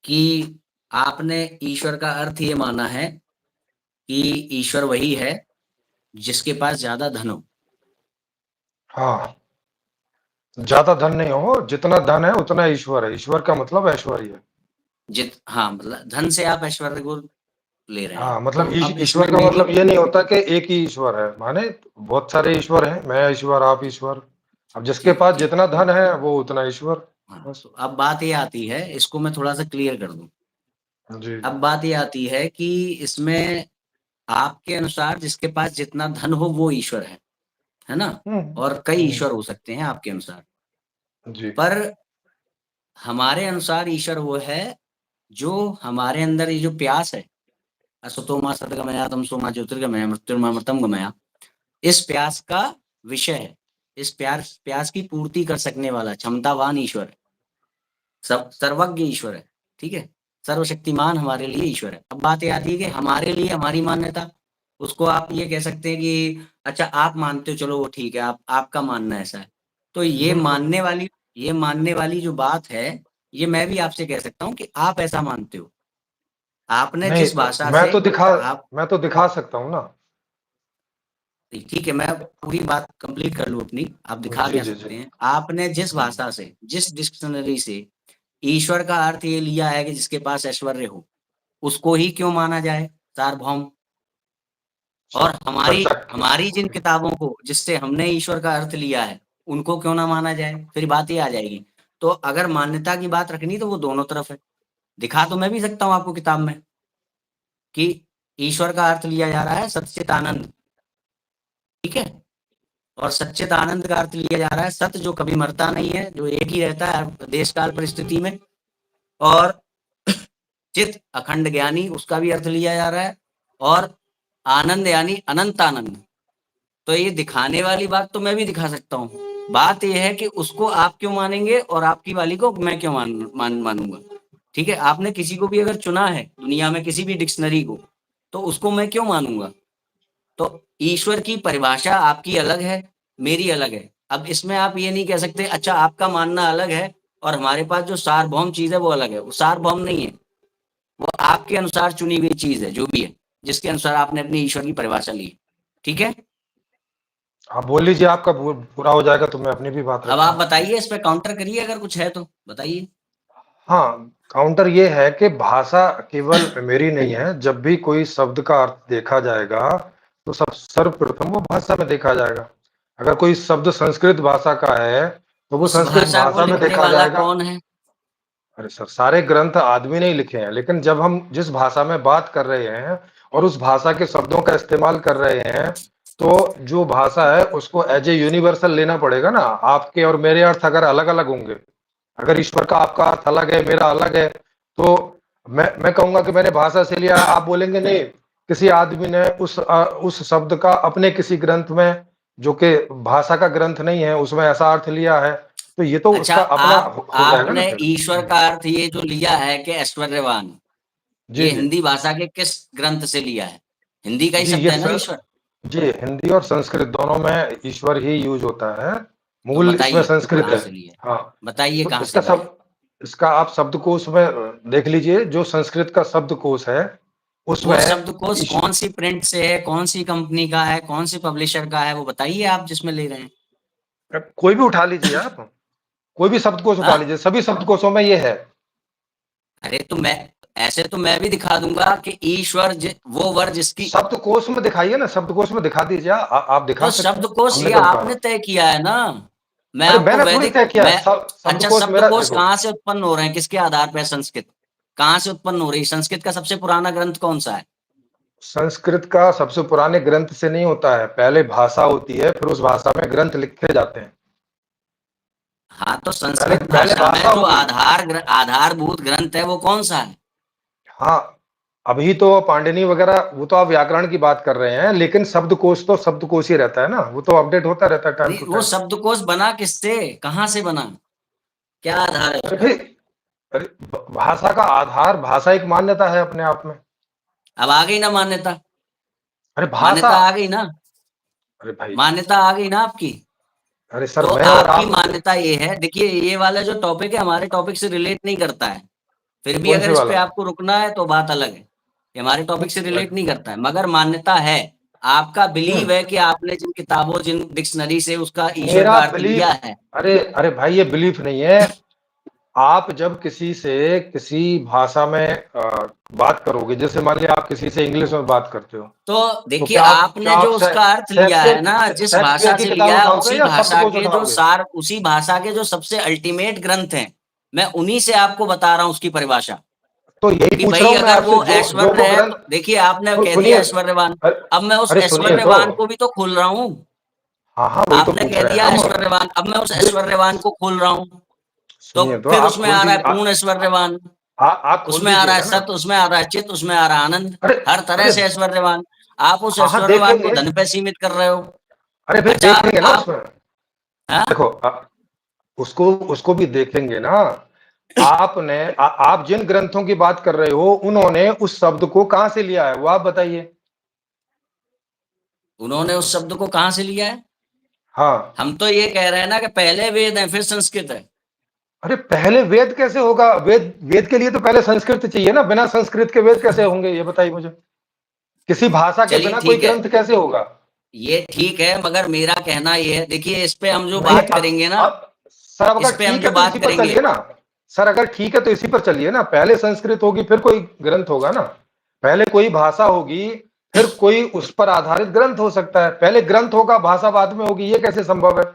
कि आपने ईश्वर का अर्थ ये माना है कि ईश्वर वही है जिसके पास ज़्यादा धन हो। हाँ, ज़्यादा धन नहीं हो, जितना धन है उतना ईश्वर है। ईश्वर का मतलब ऐश्वर्य है। हाँ, मतलब धन से आप ऐश्वर्य को ले रहे हैं। हाँ, तो मतलब अब इसमें ईश्वर का मेरी मतलब ये नहीं होता कि एक ही ईश्वर है, माने बहुत सारे ईश्वर हैं, मैं ईश्वर, आप ईश्वर। अब जिसके ठीक, पास ठीक। जितना धन है वो उतना ईश्वर, हाँ, बस। तो अब बात ये आती है, इसको मैं थोड़ा-सा क्लियर कर दूँ। जी, अब जी। बात ये आती है कि इसमें आपके अनुसार जिसके पास जितना धन हो वो ईश्वर है ना? हुँ, और कई हुँ, ईश्वर हो सकते हैं आपके अनुसार। जी। पर हमारे अनुसार ईश्वर वो है जो हमारे अंदर ये जो प्यास है, असतो मा सद्गमया तमसो मा ज्योतिर्गमय मृत्युर्मा गमया, इस प्यास का विषय है। इस प्यास प्यास की पूर्ति कर सकने वाला क्षमतावान ईश्वर है। सब सर्वज्ञ ईश्वर है, ठीक है? सर्वशक्तिमान हमारे लिए ईश्वर है। अब बात ये आती है कि हमारे लिए हमारी मान्यता, उसको आप ये कह सकते हैं कि अच्छा आप मानते हो, चलो वो ठीक है, आप आपका मानना ऐसा है। तो बिल्कुल। ये मानने वाली जो बात है, ये मैं भी आपसे कह सकता हूँ कि आप ऐसा मानते हो। आपने नहीं, जिस भाषा मैं से तो दिखा आप मैं तो दिखा सकता हूँ ना। ठीक है, मैं पूरी बात कंप्लीट कर लूँ अपनी, आप दिखा जी, क्या जी, जी। सकते हैं। आपने जिस हुँ, भाषा से, जिस डिक्शनरी से ईश्वर का अर्थ ये लिया है कि जिसके पास ऐश्वर्य हो, उसको ही क्यों माना जाए सार्वभौम? और हमारी चर्चा की। हमारी जिन किताबों को जिससे हमने ईश्वर का अर्थ लिया है, उनको क्यों ना माना जाए? फिर बात ये आ जाएगी। तो अगर मान्यता की बात रखनी तो वो दोनों तरफ है। दिखा तो मैं भी सकता हूँ आपको किताब में कि ईश्वर का अर्थ लिया जा रहा है सच्चिदानंद, ठीक है? और सच्चिदानंद का अर्थ लिया जा रहा है सत्य जो कभी मरता नहीं है, जो एक ही रहता है देश काल परिस्थिति में। और चित अखंड ज्ञानी उसका भी अर्थ लिया जा रहा है। और आनंद यानी अनंत आनंद। तो ये दिखाने वाली बात तो मैं भी दिखा सकता हूँ। बात ये है कि उसको आप क्यों मानेंगे और आपकी वाली को मैं क्यों मानूंगा। ठीक है, आपने किसी को भी अगर चुना है दुनिया में किसी भी डिक्शनरी को, तो उसको मैं क्यों मानूंगा। तो ईश्वर की परिभाषा आपकी अलग है, मेरी अलग है। अब इसमें आप ये नहीं कह सकते अच्छा आपका मानना अलग है और हमारे पास जो सार्वभौम चीज है वो अलग है। वो सार्वभौम नहीं है, वो आपके अनुसार चुनी हुई चीज है जो भी है, जिसके अनुसार आपने अपनी ईश्वर की परिभाषा ली। ठीक है, आप बोल लीजिए, आपका पूरा हो जाएगा तो मैं अपनी भी बात अब रखता आप हूँ। बताइए, इस पे काउंटर करिए, अगर कुछ है तो बताइए। हाँ, काउंटर ये है कि भाषा केवल मेरी नहीं है, जब भी कोई शब्द का अर्थ देखा जाएगा, तो सब सर्वप्रथम वो भाषा में देखा जाएगा। अगर कोई शब्द संस्कृत भाषा का है, तो वो उस संस्कृत भाषा को भाषा में लिखने देखा वाला जाएगा। कौन है? अरे सर, सारे ग्रंथ आदमी ने ही लिखे हैं, लेकिन जब हम जिस भाषा में बात कर रहे हैं और उस भाषा के शब्दों का इस्तेमाल कर रहे हैं, तो जो भाषा है उसको एज ए यूनिवर्सल लेना पड़ेगा ना। आपके और मेरे अर्थ अगर अलग-अलग होंगे, अगर ईश्वर का आपका अर्थ अलग है, मेरा अलग है, तो मैं कहूँगा कि मैंने भाषा से लिया, आप बोलेंगे नहीं, किसी आदमी ने उस शब्द का अपने किसी ग्रंथ में, जो कि भाषा का ग्रंथ नहीं है, उसमें ऐसा अर्थ लिया है, तो ये तो अच्छा, उसका अपना आप हो जाएगा ना आपने फिर। ईश्वर का अर्थ ये जो लिया है कि ऐश्वर्यवान, जी, ये जी। हिंदी भाषा के किस ग्रंथ से लिया है? हिंदी का ही जी, शब्द ये है ना सर। ईश्वर? जी, हिंदी और संस्कृत दोनों में ईश्वर ही यूज़ होता है। तो मूल इसमें बताइए संस्कृत कहाँ है। से लिया है? हाँ, बताइए तो कहाँ से लिया है? इसका आप शब्दकोश में देख लीजिए, जो संस्कृत का शब्दकोश है, वो उसमें शब्दकोश ईश कौन सी प्रिंट से है, कौन सी कंपनी का है, कौन सी पब्लिशर का है, वो बताइए आप जिसमें ले रहे हैं। कोई भी उठा लीजिए आप, कोई भी शब्दकोश उठा हाँ, लीजिए, सभी शब्दकोशों में ये है। अरे तो मैं ऐसे तो मैं भी दिखा दूंगा कि ईश्वर वो वर जिसकी। शब्दकोश में दिखाइए ना, शब्दकोश में दिखा दीजिए, आप दिखा तो सकते हैं, शब्दकोश हमने ये कब आपने कहा? तय किया है ना। मैं अरे आपको मैंने थोड़ी वैदिक तय किया है, मैं अच्छा, शब्दकोश मेरा शब्दकोश देखो। कहाँ से उत्पन्न हो रहे हैं, किसके आधार पर? संस्कृत कहाँ से उत्पन्न हो रही है? संस्कृत का सबसे पुराना ग्रंथ कौन सा है? संस्कृत का सबसे पुराने ग्रंथ से नहीं होता है, पहले भाषा होती है, फिर उस भाषा में ग्रंथ लिखे जाते हैं। हाँ, तो पहले संस्कृत पहले भाषा में भाषा जो होगी। आधारभूत ग्रंथ है वो कौन सा है? हाँ, अभी तो पाणिनि वगैरह वो तो आप व्याकरण की बात कर रहे हैं, लेकिन शब्दकोश तो शब्दकोश ही रहता है ना, वो तो अपडेट होता रहता है टाइम नहीं, टू वो टाइम। शब्दकोश बना किससे, कहाँ से बना, क्या आधार है अरे उसका? भाई, अरे भाषा का आधार, भाषा एक मान्यता है अपने आप में। अब आ गई ना मान्यता? अरे भाषा। मान्यता आ गई ना? अरे भाई। मान्यता आ गई ना आपकी? अरे सर, तो मैं और आपकी आप। मान्यता ये है, देखिए ये वाला जो टॉपिक है हमारे टॉपिक से रिलेट नहीं करता है। फिर भी कौन अगर से इस पे वाला? आपको रुकना है तो बात अलग है, ये हमारे टॉपिक से रिलेट नहीं करता है, मगर मान्यता है, आपका बिलीव है कि आपने जिन किताबों, जिन डिक्शनरी से उसका ईश्वर मेरा का अर्थ बिलीफ, लिया है। अरे अरे भाई ये बिलीफ नहीं है। आप जब किसी से किसी भाषा में बात करोगे, जैसे मान लिया आप किसी से इंग्लिश में बात करते हो, तो तो देखिए, क्या आपने आप जो उसका अर्थ लिया है ना, जिस शेक्सपियर भाषा की से किताब लिया है, उठाओगे या शब्दकोश उठाओगे? उसी भाषा के जो सबसे अल्टीमेट ग्रंथ हैं, मैं उन्हीं से आपको बता रहा हूँ उसकी परिभाषा। तो यही कि पूछ रहा भाई हूँ मैं अगर आपसे, वो जो ऐश्वर्य है, ग्रंथ, तो देखिए आपने कह दिया सुनिए, ऐश्वर्यवान, अब मैं उस अरे सुनिए तो, ऐश्वर्यवान को भी तो खोल रहा हूँ। हाँ हाँ वही तो आपने पूछ कह रहे हैं दिया हम। ऐश्वर्यवान, अब मैं उस ऐश्वर्यवान को खोल रहा हूँ, तो सुनिए तो फिर आप उसमें खोल आ रहा है दीजिए, पूर्ण ऐश्वर्यवान, आप खोल उसमें आ रहा है दीजिएगा ना। सत्य, उसमें आ रहा है चित्त, उसमें आ रहा है आनंद, अरे हर तरह अरे, से ऐश्वर्यवान। आप उस हाँ हाँ देख ऐश्वर्यवान को लेंगे, धन पे सीमित कर रहे हो। अरे फिर अच्छा, देखेंगे ना आप उसमें। हाँ? देखो उसको उसको भी देखेंगे ना। आप जिन ग्रंथों की बात कर रहे हो, उन्होंने उस शब्द को कहां से लिया है वो आप बताइए। उन्होंने उस शब्द को कहां से लिया है? हाँ, हम तो ये कह रहे हैं ना कि पहले वेद है फिर संस्कृत है। अरे पहले वेद कैसे होगा? वेद वेद के लिए तो पहले संस्कृत चाहिए ना, बिना संस्कृत के वेद कैसे होंगे ये बताइए मुझे। किसी भाषा के चलिए बिना कोई ठीक है, ग्रंथ कैसे होगा? ये ठीक है, मगर मेरा कहना ये है, देखिए इस पे हम जो नहीं, बात करेंगे ना, अब सर अब इस अगर पे हम ठीक है जो तो बात इसी पर करेंगे, चलिए ना। सर अगर ठीक है तो इसी पर चलिए ना, पहले संस्कृत होगी फिर कोई ग्रंथ होगा ना। पहले कोई भाषा होगी, फिर कोई उस पर आधारित ग्रंथ हो सकता है। पहले ग्रंथ होगा, भाषा बाद में होगी, ये कैसे संभव है?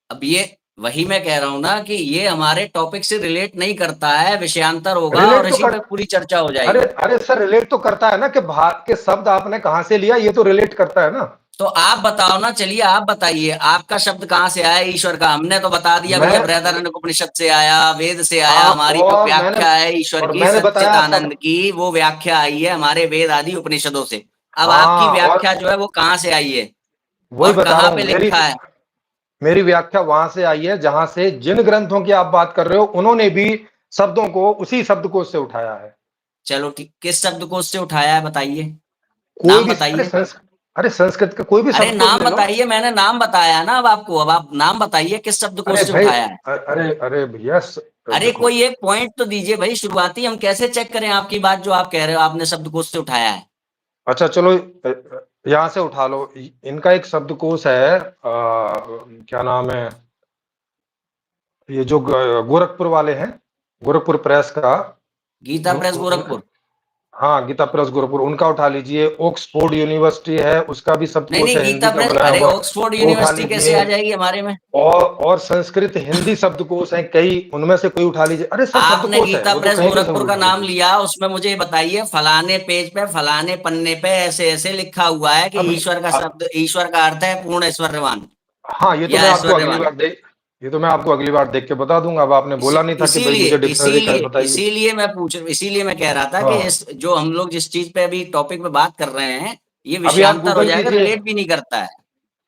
अब ये वही मैं कह रहा हूं ना कि ये हमारे टॉपिक से रिलेट नहीं करता है, विषयांतर होगा और रिलेट तो इसी कर, पे पूरी चर्चा हो अरे जाएगी। अरे सर रिलेट तो करता है ना, कि भाग के शब्द आपने कहां से लिया, ये तो रिलेट करता है ना। तो आप बताओ ना, चलिए आप बताइए, आपका शब्द कहाँ से आया ईश्वर का? हमने तो बता दिया मैं भैया, बृहदारण्यक उपनिषद से आया, वेद से आया, आप हमारी जो और मैंने व्याख्या है ईश्वर और की मैंने बताया सच्चिदानंद सब। की, वो व्याख्या आई है हमारे वेद आदि उपनिषदों से। अब आपकी हाँ, और व्याख्या जो है वो कहाँ से आई है वही और बता कहाँ रहा हूं, पे मेरी लिखा है? मेरी व्याख्या वहां से आई है जहां से जिन ग्रंथों की आप बात कर रहे हो, उन्होंने भी शब्दों को उसी शब्दकोश से उठाया है। चलो ठीक, किस शब्दकोश से उठाया है बताइए, कोई नाम भी, बताइए। अरे संस्कृत का कोई भी अरे शब्दकोश नाम ले लो। बताइए, मैंने नाम बताया ना अब आपको, अब आप नाम बताइए किस अरे शब्दकोश से भाई, उठाया है। अरे अरे भैया, अरे देखो, कोई एक पॉइंट तो दीजिए भाई, शुरुआती हम कैसे चेक करें आपकी बात जो आप कह रहे हो आपने शब्दकोश से उठाया है? अच्छा चलो, यहाँ से उठा लो। इनका एक शब्दकोश है, क्या नाम है, ये जो गोरखपुर वाले हैं, गोरखपुर प्रेस का, गीता उन, प्रेस उन, उन, गोरखपुर। हाँ गीता प्रेस गोरखपुर, उनका उठा लीजिए। ऑक्सफोर्ड यूनिवर्सिटी है, उसका भी नहीं शब्दकोश नहीं, है हिंदी गीता का प्रेस, बनाया अरे हुआ, ऑक्सफोर्ड वो उठा यूनिवर्सिटी कैसे लीजिए। आ जाएगी हमारे में? और संस्कृत हिंदी शब्दकोश है कई, उनमें से कोई उठा लीजिए। अरे सर आपने शब्दकोश है, गीता वो तो प्रेस कहीं भी सब गोरखपुर का उठा नाम लीजिए। लिया, उसमें मुझे ये बताइए फलाने पेज पे फलाने पन्ने पे ऐसे ऐसे लिखा हुआ है कि अब ईश्वर का शब्द, ईश्वर का अर्थ है पूर्ण ऐश्वर्यवान हाँ, ये तो या मैं आपको अगली ऐश्वर्यवान। बार देख ये तो मैं आपको अगली बार देख के बता दूंगा। अब आपने इसी बोला नहीं था कि भाई इसीलिए मुझे डिक्शनरी का इसीलिए बताइए। इसीलिए मैं पूछ, इसीलिए मैं कह रहा था कि हाँ, इस जो हम लोग जिस चीज पे अभी टॉपिक पे बात कर रहे हैं, ये अभी आप विषयांतर हो गूगल जाएगा, कीजिए। रिलेट भी नहीं करता है।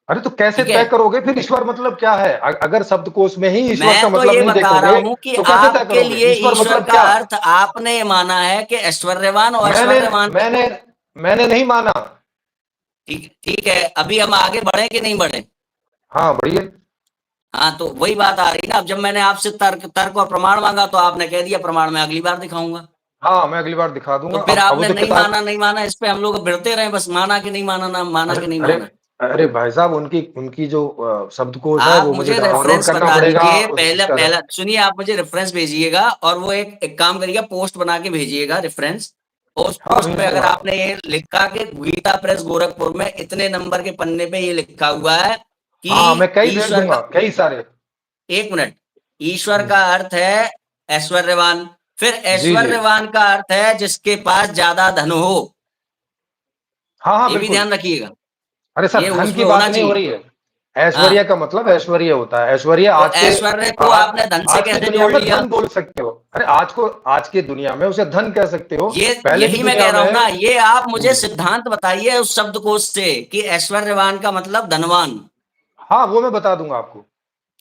अरे तो कैसे ठीक है, तय करोगे फिर ईश्वर मतलब क्या है? अगर शब्दकोश में ही ईश्वर का मैं तो मतलब ये नहीं बता रहा देखोगे, हूं कि तो कैसे तय आपके करोगे लिए ईश्वर ईश्वर मतलब का क्या? अर्थ आपने ये माना है कि ऐश्वर्यवान और मैंने ऐश्वर्यवान। मैंने मैंने नहीं माना। ठीक ठीक है, अभी हम आगे बढ़े कि नहीं बढ़े? हाँ बढ़िया। हाँ, तो वही बात आ रही ना, अब जब मैंने आपसे तर्क तर्क और प्रमाण मांगा तो आपने कह दिया प्रमाण मैं अगली बार दिखाऊंगा। हाँ मैं अगली बार दिखा तो दूंगा। फिर अब वो आपने तो नहीं किताब, माना नहीं माना, इस पे हम लोग भिड़ते रहे, बस माना कि नहीं माना, ना माना अरे कि नहीं अरे माना। अरे भाई साहब, उनकी उनकी जो शब्दकोश है आप वो मुझे मुझे डाउनलोड रेफरेंस करना बता पड़ेगा। दीजिए, पहला उसका पहला सुनिए, आप मुझे रेफरेंस भेजिएगा और वो एक काम करिएगा, पोस्ट बना के भेजिएगा रेफरेंस। और उस हाँ पोस्ट भेज पे अगर दूंगा। आपने ये लिखा कि गीता प्रेस गोरखपुर में इतने नंबर के पन्ने पे ये लिखा हुआ है कि हाँ मैं कई भेज ईश्वर दूंगा, का, कई सारे। एक मिनट, ईश्वर हम्म, का अर्थ है ऐश्वर्यवान, फिर जी जी, ऐश्वर्यवान का अर्थ है जिसके पास ज्यादा धन हो। हाँ हाँ ये भी बिल्कुल। ध्यान रखिएगा, अरे सर ये धन की उसमें बात होना नहीं हो चाहिए। रही है। ऐश्वर्य हाँ, का मतलब ऐश्वर्य होता है। ऐश्वर्य तो ऐश्वर्य को आपने धन से आज की कैसे दुनिया जोड़ में लिया? धन बोल सकते हो। अरे आज की दुनिया में उसे धन कह सकते हो। ये पहले की यही मैं कह दुनिया रहा हूं ना, में, ये आप मुझे सिद्धांत बताइए उस शब्दकोश से कि ऐश्वर्यवान का मतलब धनवान। हाँ वो मैं बता दूंगा आपको।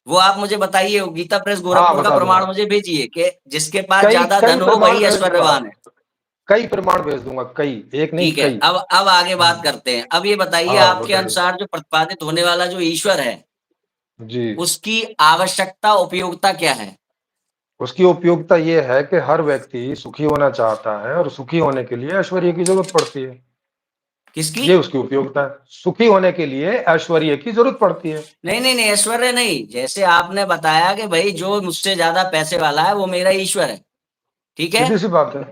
वो आप मुझे बताइए, वो गीता प्रेस हाँ गोरखपुर का बता दूंगा। प्रमाण मुझे भेजिए कि जिसके पास कई ज्यादा कई धन हो प्रमाण वही भेज दूंगा, ऐश्वर्यवान है। कई प्रमाण भेज दूंगा, कई, एक नहीं ठीक है, कई। अब आगे बात करते हैं। अब ये बताइए, हाँ आपके बताइए। अनुसार जो प्रतिपादित होने वाला जो ईश्वर है, जी, उसकी आवश्यकता उपयोगिता क्या है? उसकी उपयोगिता ये है कि हर व्यक्ति सुखी होना चाहता है और सुखी होने के लिए ऐश्वर्य की ज़रूरत पड़ती है। किसकी? ये उसकी उपयोगिता है। सुखी होने के लिए ऐश्वर्य की ज़रूरत पड़ती है। नहीं, नहीं, नहीं, ऐश्वर्य नहीं। जैसे आपने बताया कि भई जो मुझसे ज़्यादा पैसे वाला है वो मेरा ईश्वर है, ठीक है? सीधी-सी बात है।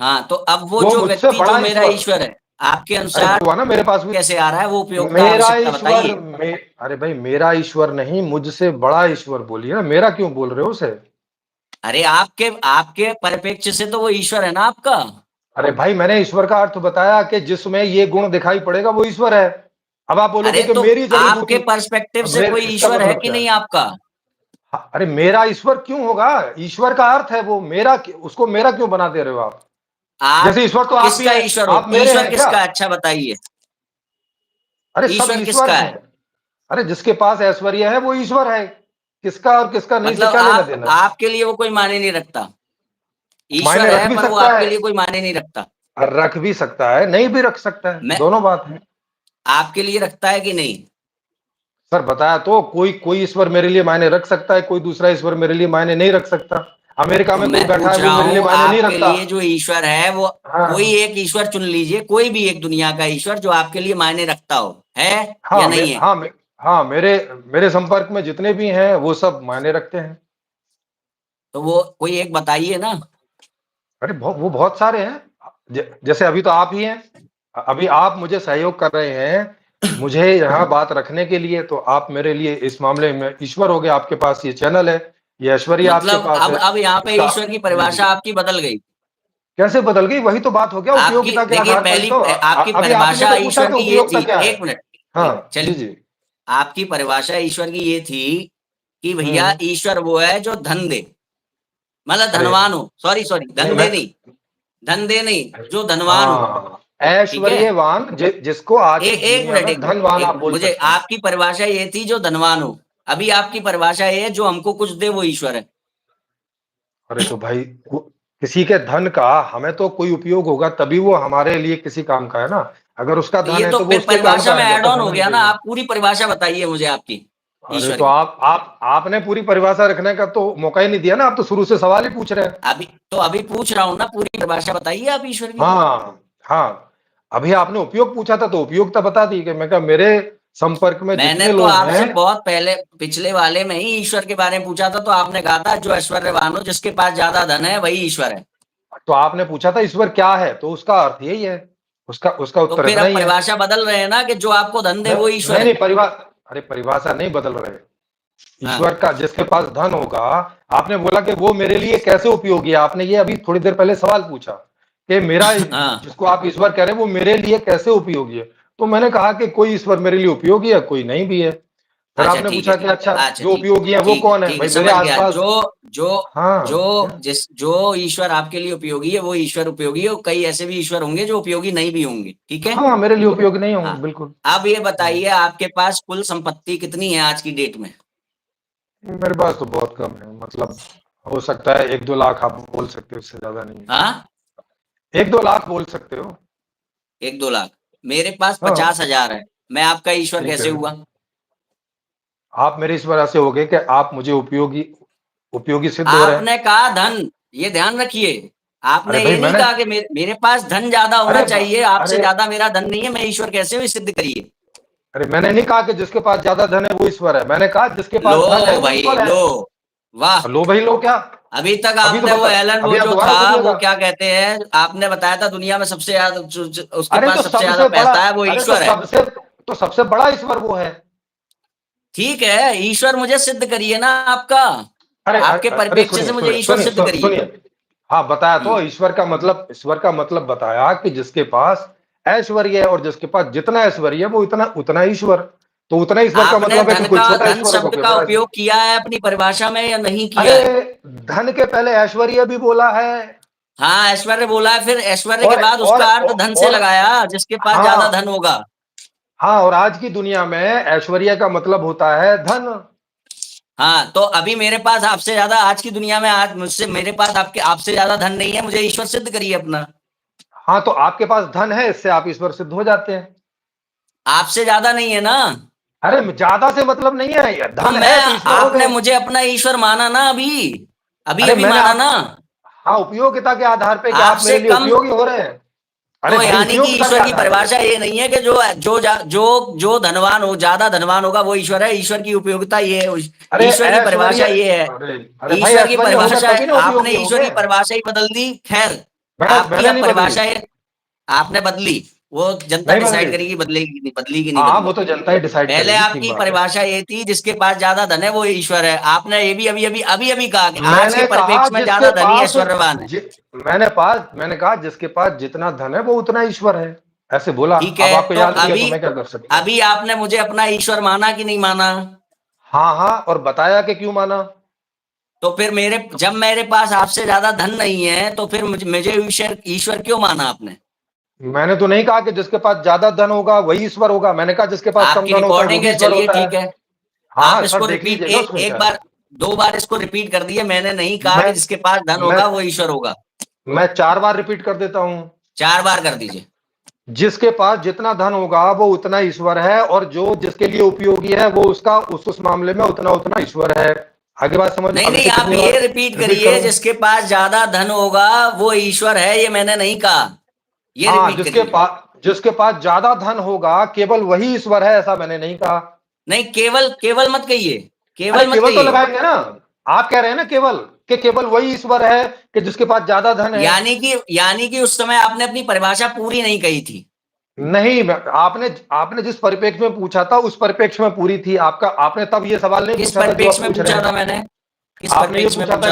हाँ, तो अब वो वो जो मुझसे व्यक्ति जो बड़ा मेरा ईश्वर ईश्वर है, आपके अरे अनुसार हुआ ना मेरे पास भी कैसे आ रहा है वो उपयोगिता मेरा आवश्यकता ईश्वर बताइए? अरे भाई मेरा ईश्वर नहीं, मुझसे बड़ा ईश्वर बोलिए ना, मेरा क्यों बोल रहे हो उसे? अरे आपके आपके परिप्रेक्ष्य से तो वो ईश्वर है ना आपका। अरे भाई मैंने ईश्वर का अर्थ बताया कि जिसमें ये गुण दिखाई पड़ेगा वो ईश्वर है। अब आप बोलोगे अरे कि तो मेरी आपके जड़ी-बूटी पर्सपेक्टिव अब से मेरे कोई इसका ईश्वर है मतलब कि क्या है? नहीं आपका? अरे मेरा ईश्वर क्यों होगा? ईश्वर का अर्थ है वो मेरा उसको मेरा क्यों बना दे रहे हो आप? आप जैसे ईश्वर तो आप भी किसका हैं, ईश्वर हो? आप मेरे ईश्वर हैं क्या? किसका है? अच्छा बताइए। अरे सब ईश्वर ईश्वर किसका हैं। है? अरे जिसके पास ऐश्वर्य है वो ईश्वर है। किसका और किसका नहीं से मतलब क्या आप लेना-देना? आपके लिए वो कोई मायने नहीं रखता। ईश्वर मायने रख है भी पर वो सकता आपके है लिए कोई मायने नहीं रखता। और रख भी सकता है, नहीं भी रख सकता है, मैं दोनों बात है। आपके लिए रखता है कि नहीं? सर बताया तो कोई कोई ईश्वर मेरे लिए मायने रख सकता है, कोई दूसरा ईश्वर मेरे लिए मायने नहीं रख सकता। अमेरिका तो में कोई मैं बैठा है पूछ वो रहा मेरे लिए हूँ मायने नहीं आपके रखता। लिए जो ईश्वर है वो कोई हाँ, एक ईश्वर चुन लीजिए, कोई भी एक दुनिया का ईश्वर जो आपके लिए मायने रखता हो, है या हाँ, नहीं है? हाँ, मेरे मेरे संपर्क में जितने भी हैं वो सब मायने रखते हैं। तो वो कोई एक बताइए ना। अरे वो बहुत सारे हैं। जैसे अभी तो आप ही हैं। अभी आप मुझे सहयोग कर रहे हैं, मुझे यहाँ बात रखने के लिए, तो आप मेरे लिए इस मामले में ईश्वर हो गए, आपके पास ये चैनल है, ये ऐश्वर्य आपके मतलब पास है। अब यहाँ पे इसका ईश्वर की जी, परिभाषा जी। आपकी बदल गई। कैसे बदल गई? वही तो बात हो गया आपकी उपयोगिता के देखिए आधार पर ही पहली तो। आपकी अभी आप ही ने परिभाषा तो पूछा ईश्वर कि की ये उपयोगिता थी, क्या है? एक मिनट, हाँ, जी, चलिए, जी। आपकी परिभाषा ईश्वर की ये थी कि भैया हुँ। ईश्वर वो है जो धन दे, मतलब अरे! धनवान हो, सॉरी सॉरी, नहीं धन मैं दे नहीं, धन दे नहीं, जो धनवान हो, हाँ, ठीक है? ऐश्वर्यवान जिसको आज की एक दुनिया मिनट, में एक मिनट, धनवान एक आप मिनट, बोल मुझे सकते हैं। आपकी परिभाषा ये थी जो धनवान हो। अभी आपकी परिभाषा ये है जो हमको कुछ दे वो ईश्वर है। अरे तो भाई किसी के धन का हमें तो कोई उपयोग होगा तभी वो हमारे लिए किसी काम का है ना। अगर उसका तो धन ये है तो तो वो फिर उसके काम परिभाषा का में है जब ऐड तक ऑन हो हमें नहीं गया ना। देगा। आप पूरी परिभाषा बताइए मुझे आपकी अरे ईश्वर तो की। आप आपने पूरी परिभाषा रखने का तो मौका ही नहीं दिया ना, आप तो शुरू से सवाल ही पूछ रहे हैं। अभी पूछ रहा हूँ ना, पूरी परिभाषा बताइए आप ईश्वर की। हाँ, हाँ। अभी आपने उपयोग पूछा था तो उपयोगिता बता दी कि मैं कहा मेरे संपर्क में मैंने जितने तो लोग हैं आपसे बहुत पहले पिछले वाले में ही ईश्वर के बारे में पूछा था, तो आपने कहा था जो ऐश्वर्यवान हो, जिसके पास ज्यादा धन है वही ईश्वर है। तो आपने पूछा था ईश्वर क्या है? तो उसका अर्थ यही है। उसका उसका तो उत्तर फिर इतना अब ही है। परिभाषा बदल रहे हैं ना कि जो आपको धन दे वो ईश्वर नहीं, है। नहीं अरे परिभाषा नहीं बदल रहे। हाँ, ईश्वर का जिसके पास धन होगा, आपने बोला कि वो मेरे लिए कैसे उपयोगी है? आपने ये अभी थोड़ी देर पहले सवाल पूछा कि मेरा हाँ। जिसको आप ईश्वर कह रहे हैं वो मेरे लिए कैसे उपयोगी है? तो मैंने कहा कि कोई ईश्वर मेरे लिए उपयोगी है, कोई नहीं भी है। फिर अच्छा आपने ठीक है, पूछा कि ठीक है, अच्छा अच्छा जो ठीक है, उपयोगी है वो ठीक है, कौन है? ठीक है, भाई मेरे समझ गया। आस-पास जो जो हाँ, क्या? जो ईश्वर आपके लिए उपयोगी है वो ईश्वर उपयोगी है, और कई ऐसे भी ईश्वर होंगे जो उपयोगी नहीं भी होंगे, ठीक है? हाँ, मेरे लिए उपयोगी नहीं हाँ। होंगे, बिल्कुल। अब ये हुँ। बताइए आपके पास कुल संपत्ति कितनी है आज की डेट में? मेरे पास तो बहुत कम है, मतलब हो सकता है 1-2 लाख आप बोल सकते हो, इससे ज़्यादा नहीं है। हाँ? 1-2 लाख बोल सकते हो। 1-2 लाख। मेरे पास हाँ, 50,000 है। मैं आपका ईश्वर ठीक कैसे है। हुआ? आप मेरे इस वजह से हो गए कि आप मुझे उपयोगी उपयोगी सिद्ध हो रहे हैं। आपने कहा धन, ये ध्यान रखिए। अरे आपने भाई ये नहीं मैंने कहा कि मेरे पास धन ज़्यादा होना अरे ब चाहिए, आपसे अरे ज़्यादा मेरा धन नहीं है, मैं ईश्वर कैसे हुई सिद्ध करिए। अरे मैंने नहीं कहा कि जिसके पास ज़्यादा धन है वो ईश्वर है। मैंने कहा जिसके लो पास धन है वो भाई ईश्वर है। लो, वाह! लो भाई लो क्या? अभी तक अभी तो आपने वो बता एलन वो अभी आप जो दोबारा था वो पूछिएगा। क्या कहते हैं, आपने बताया था दुनिया में सबसे ज़्यादा उसके अरे पास तो सबसे ज़्यादा सबसे बड़ा पैसा है वो अरे ईश्वर है। तो सबसे बड़ा ईश्वर वो है। ठीक है, ईश्वर मुझे सिद्ध करिए ना आपका। आपके अरे परिप्रेक्ष्य से मुझे ईश्वर सिद्ध करिए। सुनिए। हाँ, बताया हुँ। तो ईश्वर का मतलब बताया कि जिसके पास ऐश्वर्य है और जिसके पास जितना ऐश्वर्य है वो उतना उतना ईश्वर। तो उतना ईश्वर का आपने मतलब है कि कोई छोटा धन ईश्वर होगा, शब्द कोई का बड़ा ईश्वर। उपयोग किया है अपनी परिभाषा में या नहीं किया अरे है? धन के पहले ऐश्वर्य भी बोला है हाँ, ऐश्वर्य बोला है, फिर ऐश्वर्य के बाद और उसका अर्थ धन से और लगाया, जिसके पास ज़्यादा हाँ, धन होगा। हाँ और आज की दुनिया में ऐश्वर्य का मतलब होता है धन। हाँ, तो अभी मेरे पास आपसे ज़्यादा आज की दुनिया में आज मुझसे मेरे पास आपसे ज़्यादा धन नहीं है, मुझे ईश्वर सिद्ध करिए अपना। हाँ, तो आपके पास धन है इससे आप ईश्वर सिद्ध हो जाते हैं। आपसे ज़्यादा नहीं है ना? अरे ज्यादा से मतलब नहीं है, तो धन है तो ईश्वर हो आपने गए। मुझे अपना ईश्वर माना ना अभी। अरे अभी-अभी मैंने माना आप ना, हाँ, उपयोगिता के आधार पे कि आप आपसे मेरे लिए कम। उपयोगी हो रहे हैं। अरे तो भाई यानी कि उपयोगिता के ईश्वर की आधार पे। परिभाषा ये नहीं है कि जो धनवान हो, ज्यादा धनवान होगा वो ईश्वर है। ईश्वर की उपयोगिता ये है, अरे ईश्वर की ऐश्वर्य परिभाषा ये है। अरे अरे भाई ईश्वर की ऐश्वर्य होगा परिभाषा तभी ना आपने उपयोगी ईश्वर होंगे। की परिभाषा ही बदल दी। खैर, आपकी मैंने अब नहीं बदली। परिभाषा है, आपने बदली, वो जनता नहीं डिसाइड बदली। करेगी बदलेगी नहीं, बदली की नहीं हाँ बदली। वो तो जनता ही डिसाइड पहले करेगी, ठीक आपकी बात है। परिभाषा ये थी, जिसके पास ज्यादा धन है वो ईश्वर है। आपने ये भी अभी अभी कहा कि आज के मैंने कहा परिप्रेक्ष्य में जिसके ज्यादा धनी पास ऐश्वर्यवान है। मैंने कहा जिसके पास जितना धन है वो उतना ईश्वर है। ऐसे बोला। ठीक अब है, आपको तो याद नहीं है तो अभी मैं क्या कर सकता हूँ। अभी आपने मुझे अपना ईश्वर माना कि नहीं माना? हाँ हाँ, और बताया कि क्यों माना। तो फिर जब मेरे पास आपसे ज्यादा धन नहीं है, तो फिर मुझे ईश्वर ईश्वर क्यों माना आपने? मैंने तो नहीं कहा कि जिसके पास ज्यादा धन होगा वही ईश्वर होगा, मैंने कहा जिसके पास कम आपकी धन होता है वो रिकॉर्डिंग भी है, ईश्वर चलिए होता है। ठीक है। आप हाँ सर इसको देख रिपीट लीजिएगा उसमें एक क्या है। बार, दो बार इसको रिपीट कर दिए। मैंने नहीं कहा मैं कि जिसके पास धन मैं होगा वो ईश्वर होगा। मैं 4 बार रिपीट कर देता हूँ। 4 बार कर दीजिए। जिसके पास जितना धन होगा वो उतना ईश्वर है, और जो जिसके लिए उपयोगी है वो उसका उस मामले में उतना उतना ईश्वर है। आगे बात समझ, नहीं अब नहीं, इसे आप कितनी ये बार रिपीट रिपीट करिए, करूं। जिसके पास ज्यादा धन होगा वो ईश्वर है, ये मैंने नहीं कहा। ये हाँ, रिपीट करिए। जिसके पास ज्यादा धन होगा केवल वही ईश्वर है, ऐसा मैंने नहीं कहा। नहीं, केवल केवल मत कहिए, अरे केवल मत केवल तो कहिए। लगाएंगे ना। आप कह रहे हैं ना केवल, कि केवल वही ईश्वर है कि जिसके पास ज्यादा धन है। यानी कि उस समय आपने अपनी परिभाषा पूरी नहीं कही थी। नहीं, आपने आपने जिस परिप्रेक्ष्य में पूछा था उस परिप्रेक्ष्य में पूरी थी आपका। आपने तब ये सवाल नहीं किस पूछा था जो आप परिप्रेक्ष्य में पूछ रहे पूछा हैं। था मैंने? किस आपने ये परिप्रेक्ष्य में पूछा था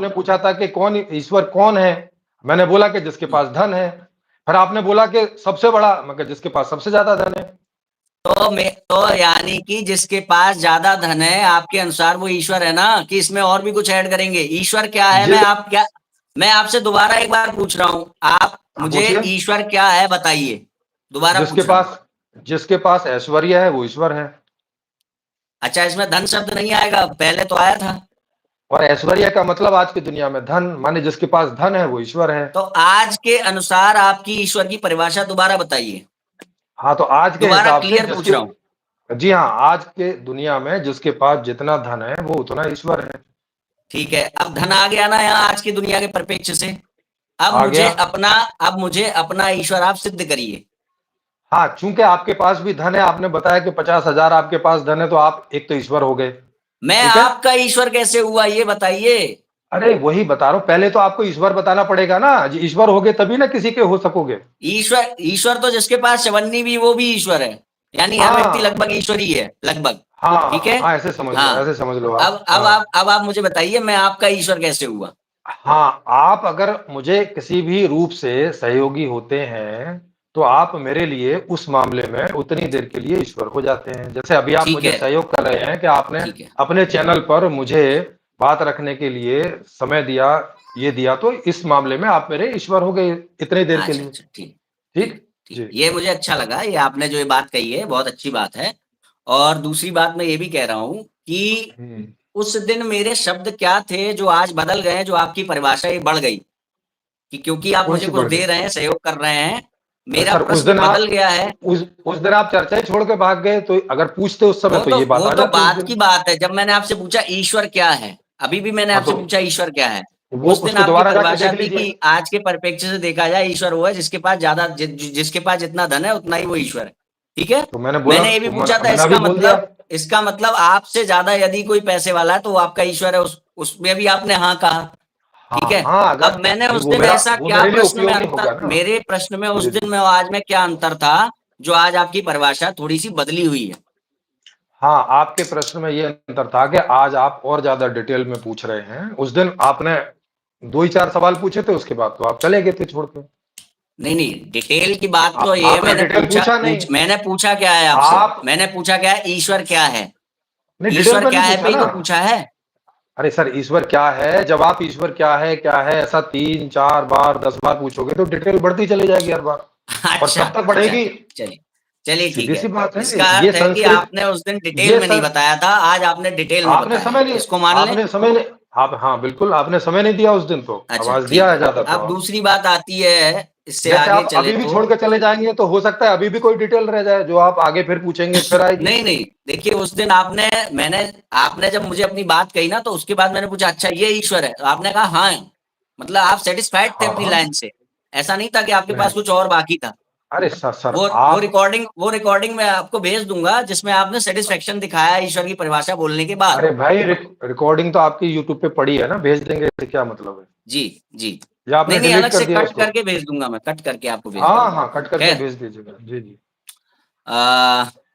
पूछा कि था? कौन ईश्वर कौन है। मैंने बोला कि जिसके पास धन है। फिर आपने बोला कि सबसे बड़ा, मगर जिसके पास सबसे ज्यादा धन है। तो यानी कि जिसके पास ज्यादा धन है, आपके अनुसार वो ईश्वर है ना? कि इसमें और भी कुछ ऐड करेंगे? ईश्वर क्या है, जिस मैं आपसे दोबारा एक बार पूछ रहा हूं, आप हाँ मुझे पूछिए। ईश्वर क्या है बताइए। दोबारा जिसके पूछ रहा हूं। पास जिसके पास ऐश्वर्य है वो ईश्वर है। अच्छा, इसमें धन शब्द नहीं आएगा? पहले तो आया था। और ऐश्वर्य का मतलब आज की दुनिया में धन, माने जिसके पास धन है वो ईश्वर है। तो आज के अनुसार आपकी ईश्वर की परिभाषा दोबारा बताइए। हाँ तो आज के दोबारा हिसाब से क्लियर पूछ जिसके, रहा हूं। जी हाँ, आज के दुनिया में जिसके पास जितना धन है वो उतना ईश्वर है। ठीक है, अब धन आ गया ना यहाँ आज की दुनिया के परिप्रेक्ष्य से। अब आ मुझे गया। अपना अब मुझे अपना ईश्वर आप सिद्ध करिए। हाँ, चूंकि आपके पास भी धन है, आपने बताया कि 50,000 आपके पास धन है, तो आप एक तो ईश्वर हो गए। मैं ठीक है। आपका ईश्वर कैसे हुआ ये बताइए। अरे वही बता रहा हूँ, पहले तो आपको ईश्वर बताना पड़ेगा ना जी, ईश्वर होगे तभी ना किसी के हो सकोगे। ईश्वर ईश्वर तो जिसके पास चवन्नी भी वो भी ईश्वर है। यानी हर व्यक्ति हाँ लगभग ईश्वर ही है, लगभग। ठीक हाँ है। हाँ, ऐसे समझ लो, हाँ, ऐसे समझ लो अब आप। अब हाँ आप अब आप मुझे बताइए, मैं आपका ईश्वर कैसे हुआ? हाँ, आप अगर मुझे किसी भी रूप से सहयोगी होते हैं, तो आप मेरे लिए उस मामले में उतनी देर के लिए ईश्वर हो जाते हैं। जैसे अभी आप ठीक मुझे है, सहयोग कर रहे हैं कि आपने ठीक है। अपने चैनल पर मुझे बात रखने के लिए समय दिया, ये दिया, तो इस मामले में आप मेरे ईश्वर हो गए इतनी देर के अच्छा, लिए। अच्छा, ठीक, ठीक, ठीक? ठीक। जी। ये मुझे अच्छा लगा, ये आपने जो ये बात कही है बहुत अच्छी बात है। और दूसरी बात मैं ये भी कह रहा हूँ कि हुँ। उस दिन मेरे शब्द क्या थे जो आज बदल गए हैं, जो आपकी परिभाषा ये बढ़ गई, कि क्योंकि आप मुझे कौन-सी कुछ बढ़ दे गई? रहे हैं, सहयोग कर रहे हैं, अरे मेरा सर प्रश्न बदल गया है। उस दिन आप चर्चा ही छोड़ के भाग गए, तो अगर पूछते उस समय तो ये बात वो आ तो जाती उस बात दिन। की बात है, जब मैंने आपसे पूछा ईश्वर क्या है, अभी भी मैंने हाँ, आपसे तो पूछा ईश्वर क्या है। वो उस दिन उसको आपकी दोबारा जाके परिभाषा देख थी लीजिए। कि आज के परिप्रेक्ष्य से देखा जाए ईश्वर वो है जिसके पास जिसके पास जितना धन है उतना ही वो ईश्वर है। ठीक है। तो मैंने बोला, मैंने ये भी तो पूछा था, मैंने अभी बोल दिया। इसका मतलब आपसे ज्यादा यदि कोई पैसे वाला है तो वो आपका ईश्वर है, उसमें भी आपने हाँ कहा। ठीक हाँ, है। हाँ, अब अगर मैंने भाई उस दिन ऐसा वो क्या मेरे लिए प्रश्न में उपयोगी अंतर, होगा ना। मेरे प्रश्न में उस जी, दिन जी। में और आज में क्या अंतर था, जो आज आपकी परिभाषा थोड़ी सी बदली हुई है? हाँ, आपके प्रश्न में ये अंतर था कि आज आप और ज़्यादा डिटेल में पूछ रहे हैं। उस दिन आपने 2 ही 4 सवाल पूछे थे, उसके बाद तो आप चले गए थे छोड़ के। नहीं नहीं, डिटेल की बात तो ये है, आपने डिटेल पूछा नहीं। मैंने पूछा क्या है आपसे? आप मैंने पूछा क्या है, ईश्वर क्या है? नहीं, डिटेल ईश्वर पे क्या नहीं है पूछा पे ही ना। तो पूछा है। अरे सर, ईश्वर क्या है? जब आप ईश्वर क्या है ऐसा 3, 4 बार, 10 बार पूछोगे तो डिटेल बढ़ती चली जाएगी हर बार। और अच्छा, तब तक अच्छा, बढ़ेगी। चलिए, चलिए ठीक है। सीधी-सी बात है। इसका ये अर्थ है कि संस्कृत आपने उस दिन डिटेल ये में नहीं सं बताया था, आज आपने डिटेल में आपने बताया समय है, नहीं इसको मान लें? आपने समय नहीं आप हाँ, बिल्कुल आपने समय नहीं दिया उस दिन तो। अच्छा, आवाज़ ठीक दिया है। है ज़्यादा तो अब आप। दूसरी बात आती है इससे जैसे आगे आप चले अभी भी तो छोड़ के चले जाएँगे तो हो सकता है अभी भी कोई डिटेल रह जाए जो आप आगे फिर पूछेंगे फिर आएगी। नहीं, नहीं, देखिए उस दिन आपने जब मुझे अपनी बात कही ना, तो उसके बाद मैंने पूछा अच्छा ये ईश्वर है? तो आपने कहा हाँ, मतलब आप सैटिस्फाइड थे हाँ, अपनी हाँ। लाइन से। ऐसा नहीं था कि आपके नहीं, पास कुछ और बाकी था। अरे सर वो आप रिकॉर्डिंग मैं आपको भेज दूँगा जिसमें आपने सैटिस्फैक्शन दिखाया ईश्वर की परिभाषा बोलने के बाद। अरे भाई रिकॉर्डिंग तो आपकी यूट्यूब पे पड़ी है ना, भेज देंगे इससे क्या मतलब है? जी, जी। या आपने नहीं, नहीं, डिलीट अलग कर से दिया कट उसको? करके भेज दूँगा मैं, कट करके आपको भेज हाँ, दूँगा। हाँ, कट करके खैर भेज दीजिएगा। जी, जी।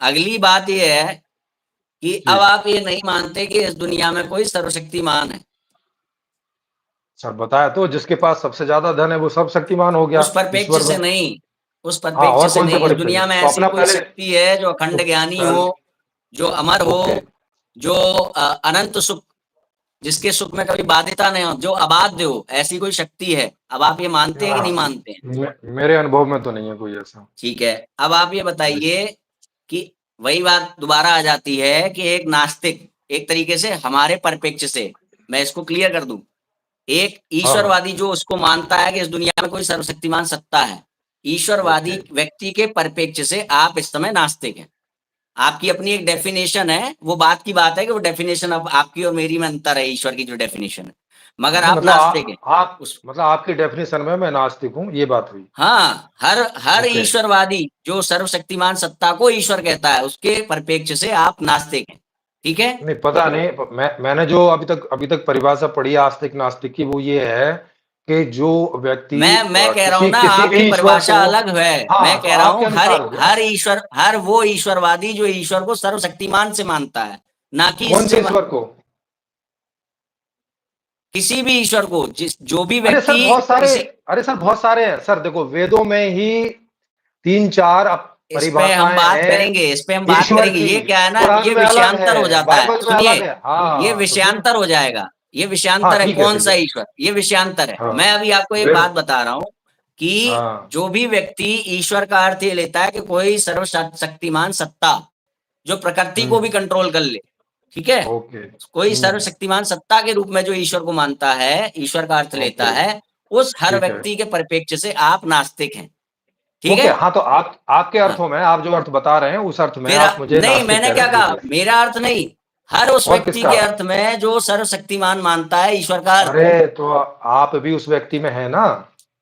अगली बात ये है कि जी। अब आप ये नहीं मानते कि इस दुनिया में कोई सर्वशक्तिमान है। सर बताया तो जिसके पास सबसे ज़्यादा धन है वो सर्वशक्तिमान हो गया उस परिप्रेक्ष्य ईश्वर से में। नहीं, उस हाँ, परिप्रेक्ष्य और से कौन से नहीं। इस परिप्रेक्ष्य दुनिया में? में तो ऐसी अपना कोई पहले शक्ति है जो तो अखंड ज्ञानी पहले हो, जो अमर ओके। हो, जो अनंत सुख, जिसके सुख में कभी बाध्यता नहीं हो, जो अबाध्य हो, ऐसी कोई शक्ति है। अब आप ये मानते हैं कि हाँ, नहीं मानते हैं? मेरे अनुभव में तो नहीं है कोई ऐसा। ठीक है। अब आप ये जी। बताइए कि वही बात दोबारा आ जाती है कि एक नास्तिक, एक तरीके से हमारे परिप्रेक्ष्य से, मैं इसको क्लियर कर दूं, एक हाँ, हाँ। ईश्वरवादी जो उसको मानता है कि इस दुनिया में कोई सर्वशक्तिमान सत्ता है, ईश्वरवादी ओके। व्यक्ति के परिप्रेक्ष्य से आप इस समय नास्तिक हैं। आपकी अपनी एक डेफिनेशन है, वो बात की बात है कि वो डेफिनेशन अब आपकी और मेरी में अंतर है, ईश्वर की जो डेफिनेशन है, मगर अच्छा आप मतलब नास्तिक हैं। आप उस मतलब आपकी डेफिनिशन में मैं नास्तिक हूँ, ये बात हुई। हाँ, हर ओके। ईश्वरवादी जो सर्वशक्तिमान सत्ता को ईश्वर कहता है, उसके परिप्रेक्ष्य से आप नास्तिक हैं। ठीक है? नहीं पता नहीं मैंने जो अभी तक परिभाषा पढ़ी है आस्तिक नास्तिक की वो ये है कि जो व्यक्ति मैं कह रहा हूं किसी ना, किसी भी आपकी ईश्वर परिभाषा को अलग है। मैं हाँ, तो कह रहा आपके हूं अनुसार हो गया। हर वो ईश्वरवादी जो ईश्वर को सर्वशक्तिमान से मानता है, ना कि कौन से इससे ईश्वर को? किसी भी ईश्वर को, जिस जो भी अरे सर व्यक्ति बहुत सारे किसी, अरे सर बहुत सारे हैं। सर देखो वेदों में ही 3-4 इस पे हम परिभाषाएँ बात हैं करेंगे, इस पे हम बात ईश्वर करेंगे। की। ये क्या है ना, कुरान ये में अलग विषयांतर हो है, जाता है। बाइबल में सुनिए, अलग है। ये हाँ, तो फिर? विषयांतर हो जाएगा। ये हाँ, विषयांतर है, ठीक है, कौन ठीक सा है। ईश्वर, ये विषयांतर है। हाँ, मैं अभी आपको एक बात वेद बता रहा हूं कि हाँ। जो भी व्यक्ति ईश्वर का अर्थ ये लेता है कि कोई सर्वशक्तिमान सत्ता जो प्रकृति को भी हुँ, कंट्रोल कर ले, ठीक है, ओके। कोई हुँ, सर्वशक्तिमान सत्ता के रूप में जो ईश्वर को मानता है, ईश्वर का अर्थ लेता ओके, है, उस हर ठीक है। व्यक्ति के परिप्रेक्ष्य से आप नास्तिक हैं। ठीक ओके, है? हाँ, तो आप आपके हाँ। अर्थों में आप जो अर्थ बता रहे हैं उस अर्थ में फिर आप मुझे नहीं, नास्तिक मैंने कह रहे क्या हैं, ठीक कहा, है। मेरा अर्थ नहीं, हर उस और व्यक्ति किसका? के अर्थ में जो सर्वशक्तिमान मानता है ईश्वर का अर्थ। अरे! तो आप भी उस व्यक्ति में हैं ना?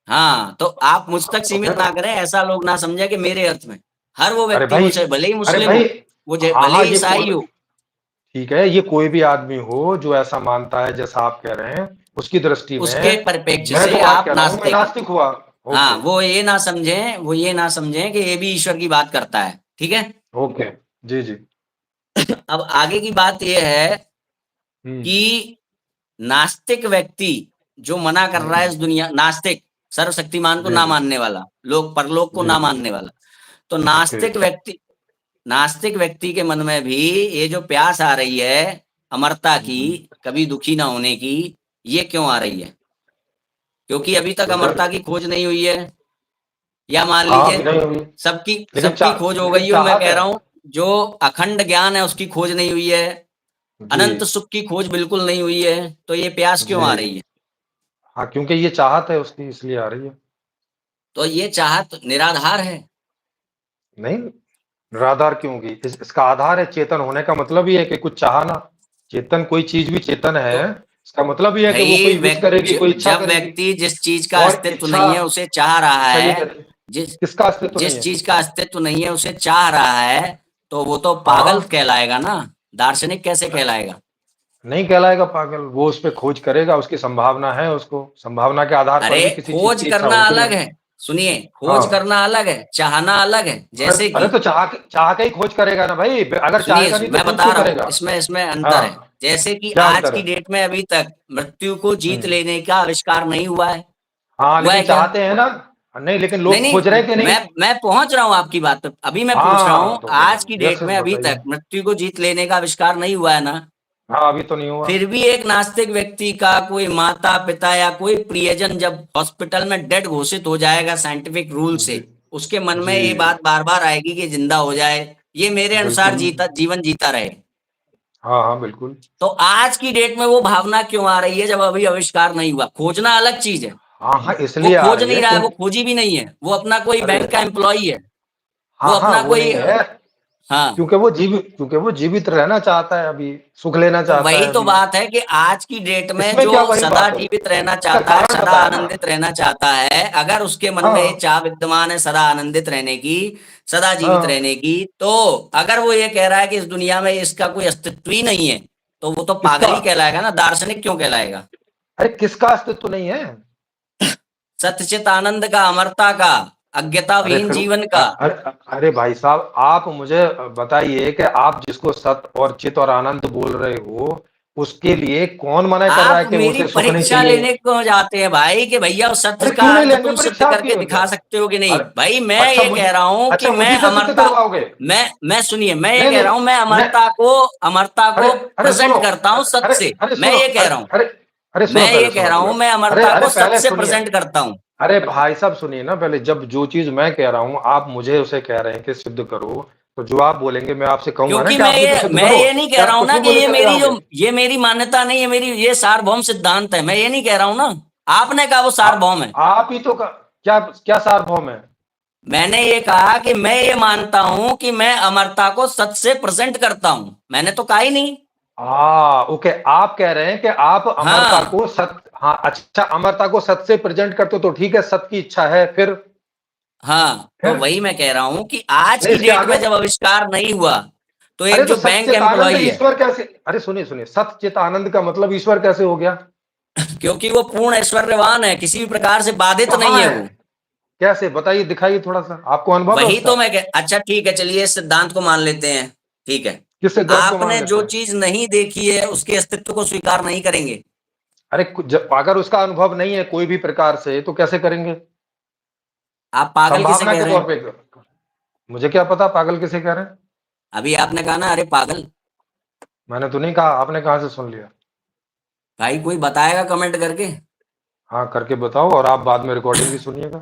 हाँ, तो आप मुझ तक तो सीमित फिर ना करें, ऐसा लोग ना समझे कि मेरे अर्थ में। हर वो अरे व्यक्ति भाई हो, चाहे भले ही अरे मुस्लिम भाई हो, वो हाँ, भले हाँ, ही ये ईसाई कोई हो। ठीक है, ये कोई भी आदमी हो जो ऐसा मानता है जैसा आप कह रहे हैं, उसकी दृष्टि में उसके परिप्रेक्ष्य मैं से जो बात आप कह रहा हूँ मैं नास्तिक हैं। नास्तिक हुआ। हाँ, ओके, वो ये ना समझें कि ये भी ईश्वर की बात करता है। ठीक है? ओके। जी, जी। अब आगे की बात ये है हुँ, कि नास्तिक व्यक्ति जो मना कर रहा है इस हुँ। दुनिया, नास्तिक, सर्वशक्तिमान को जी, ना जी। मानने वाला, लोक परलोक को जी, ना जी। मानने वाला, तो ओके। नास्तिक व्यक्ति के मन में भी ये जो प्यास आ रही है अमरता हुँ, की, हुँ। कभी दुखी ना होने की, ये क्यों आ रही है? क्योंकि अभी तक तो सर अमरता की खोज नहीं हुई है, या मान हाँ, लीजिए अभी नहीं हुई। सबकी लेकिन सबकी खोज हो गई हो। मैं चाहत कह है। रहा हूं जो अखंड ज्ञान है उसकी खोज नहीं हुई है, जी, अनंत सुख की खोज बिल्कुल नहीं हुई है, तो ये प्यास क्यों जी। आ रही है? हाँ, क्योंकि ये चाहत है उसकी इसलिए आ रही है। तो ये चाहत निराधार है। नहीं, निराधार क्यों होगी? इसका आधार है चेतन होने का मतलब ही है कि कुछ चाहना। चेतन कोई चीज़ भी चेतन तो है, इसका मतलब ही है कि वो भई कोई विश करेगी, कोई इच्छा जब करेगी व्यक्ति जिस चीज का और अस्तित्व इच्छा नहीं है उसे चाह रहा अच्छा ये है, करेगी। जिस किसका अस्तित्व नहीं जिस है? चीज का अस्तित्व नहीं है उसे चाह रहा है, तो वो तो पागल हाँ, कहलाएगा ना, दार्शनिक कैसे न कहलाएगा? नहीं कहलाएगा पागल, वो उसपे खोज करेगा, उसकी संभावना है उसको, संभावना के आधार पर अरे भी किसी चीज़ खोज की इच्छा करना होती अलग है। है, सुनिए, खोज हाँ, करना अलग है, चाहना अलग है। अरे जैसे अरे कि तो चाह के ही खोज करेगा ना भाई, अगर सुनिए, चाहेगा नहीं तो मैं खोज बता क्यों रहा हूँ, करेगा? इसमें अंतर है। हाँ, जैसे कि क्या आज अंतर की है? डेट में अभी तक मृत्यु को जीत हुँ। लेने का आविष्कार नहीं हुआ है। हाँ, हुआ लेकिन है क्या? चाहते हैं ना। नहीं, लेकिन नहीं, लोग खोज रहे नहीं, हैं कि नहीं? मैं पहुंच रहा हूँ आपकी बात पे। अभी मैं पूछ रहा हूँ, हाँ, तो आज की फिर यस डेट में अभी बताइए। तक मृत्यु को जीत लेने का आविष्कार नहीं हुआ है ना? हाँ, अभी तो नहीं हुआ। फिर भी एक नास्तिक व्यक्ति का कोई माता पिता या कोई प्रियजन जब हॉस्पिटल में डेड घोषित हो जाएगा साइंटिफिक रूल जी, से, उसके मन में जी, ये बात बार बार आएगी कि जिंदा हो जाए, ये मेरे अनुसार बिल्कुल। जीवन जीता रहे। हाँ, हाँ, बिल्कुल। तो आज की डेट में वो भावना क्यों आ रही है जब अभी आविष्कार नहीं हुआ? खोजना अलग चीज है। हाँ, हाँ, वो इसलिए आ खोज रही नहीं है रहा है, क्यों? वो खोजी भी नहीं है, वो अपना कोई अरे बैंक का एम्प्लॉई है, वो हाँ, हाँ, अपना वो कोई नहीं है हाँ, क्योंकि वो जीवित रहना चाहता है अभी, सुख लेना तो चाहता वही है तो अभी। बात है कि आज की डेट में इसमें जो क्या वही सदा बात है? जीवित रहना इसका चाहता है, कारण सदा बताया ना। आनंदित रहना चाहता है, अगर उसके मन में ये हाँ, चाह विद्यमान है सदा आनंदित रहने की, सदा जीवित हाँ, रहने की, तो अगर वो ये कह रहा है कि इस दुनिया में इसका कोई अस्तित्व ही नहीं है, तो वो तो किसका? पागल ही कहलाएगा ना, दार्शनिक क्यों कहलाएगा? अरे किसका अस्तित्व नहीं है? सत्यचित आनंद का, अमरता का, अरे अज्ञताविहीन फिर जीवन का। अरे भाई साहब, आप मुझे बताइए कि आप जिसको सत्य और चित और आनंद बोल रहे हो, उसके लिए कौन मना कर रहा आप है कि मेरी उसे सुख नहीं परीक्षा चाहिए? लेने क्यों जाते हैं भाई कि भैया उस सत्य अरे का क्यों नहीं अर्थ लेंगे तुम सिद्ध परीक्षा आपकी करके हो क्या? दिखा सकते हो कि नहीं? अरे भाई मैं अच्छा ये कह रहा हूं कि मैं मुझी से सिद्ध अमरता, करवाओगे? मैं सुनिए, मैं ये नहीं, कह रहा नहीं, हूं, मैं मैं अमरता अरे को अरे सुनो, प्रेजेंट करता हूं सत्य अरे से। अरे मैं सुनो, ये कह अरे रहा हूं, अरे अरे सुनो, मैं पहले ये कह सुनो, रहा पहले। हूं, मैं अरे अमरता अरे को पहले सत्य से सुनिए। प्रेजेंट करता हूं। अरे भाई साहब सुनिए ना पहले, जब जो चीज मैं कह रहा हूँ आप मुझे उसे कह रहे हैं कि सिद्ध करो, तो जो आप बोलेंगे मैं आपसे कहूंगा ना क्योंकि कि आप भी तो सिद्ध मैं करो। ये नहीं कह क्या रहा आप हूं कुछ ना भी कि बोले चले जाओगे? ये मेरी मान्यता नहीं है, मेरी ये सार्वभौम सिद्धांत है, मैं ये नहीं कह रहा हूं ना। आपने कहा वो सार्वभौम है। आप ही तो क्या क्या सार्वभौम है? मैंने ये कहा कि मैं ये मानता हूं कि मैं अमरता को सच से प्रेजेंट करता हूं, मैंने तो कहा ही नहीं। ओके, आप कह रहे हैं कि आप अमरता हाँ, को सत्य, हाँ, अच्छा, अमरता को सत्य से प्रेजेंट करते हो तो ठीक है, सत्य की इच्छा है, हाँ, तो फिर वही मैं कह रहा हूं कि आज नहीं की इसके डेट आगे। में जब आविष्कार नहीं हुआ, तो अरे एक तो जो बैंक सच्चिदानंद एम्प्लॉई है, ईश्वर कैसे? अरे सुनिए सुनिए, सच्चित आनंद का मतलब ईश्वर कैसे हो गया? क्योंकि वो पूर्ण ऐश्वर्यवान है, किसी भी प्रकार से बाधित नहीं कहाँ है है? वो। कैसे बताइए, दिखाइए थोड़ा सा, आपको अनुभव है वही उसका? तो मैं कह, अच्छा ठीक है, चलिए इस सिद्धांत को मान लेते हैं। ठीक है, किस सिद्धांत को मान आपने लेते जो हैं? चीज नहीं देखी है उसके अस्तित्व को स्वीकार नहीं करेंगे। अरे अगर उसका अनुभव नहीं है कोई भी प्रकार से तो कैसे करेंगे? आप पागल किसे संभावना कह के रहे तौर हैं? पे। मुझे क्या पता पागल किसे कह रहे हैं? अभी आपने कहा ना, अरे पागल। मैंने तो नहीं कहा, आपने कहां से सुन लिया? भाई कोई बताएगा कमेंट करके? हाँ, करके बताओ, और आप बाद में रिकॉर्डिंग भी सुनिएगा।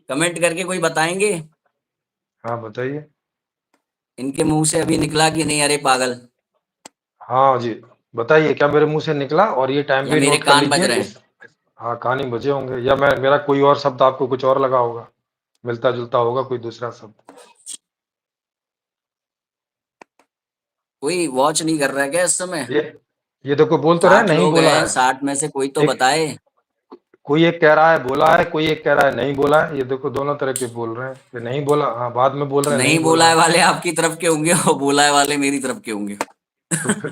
कमेंट करके कोई बताएंगे? हाँ, बताइए। इनके मुंह से अभी निकला कि नहीं अरे पागल? हाँ जी, बताइए क्या मेरे मुंह से निकला, और ये टाइम या भी मेरे नोट कर कान बज लीजिए रहे हैं? इस। हाँ, कान ही बजे होंगे, या मैं मेरा कोई और शब्द आपको कुछ और लगा होगा, मिलता जुलता होगा कोई दूसरा शब्द। कोई वॉच नहीं कर रहा है क्या इस समय? ये ये देखो, बोल तो रहे हैं 60 नहीं लोग बोला हैं, है। 60 में से कोई तो एक बताए। कोई एक कह रहा है बोला है, कोई एक कह रहा है नहीं बोला है, ये देखो दोनों तरह के बोल रहे हैं कि नहीं बोला, हाँ, बाद में बोल रहे हैं नहीं नहीं बोला बोला है है। वाले आपकी तरफ के होंगे और बोला है वाले मेरी तरफ के होंगे।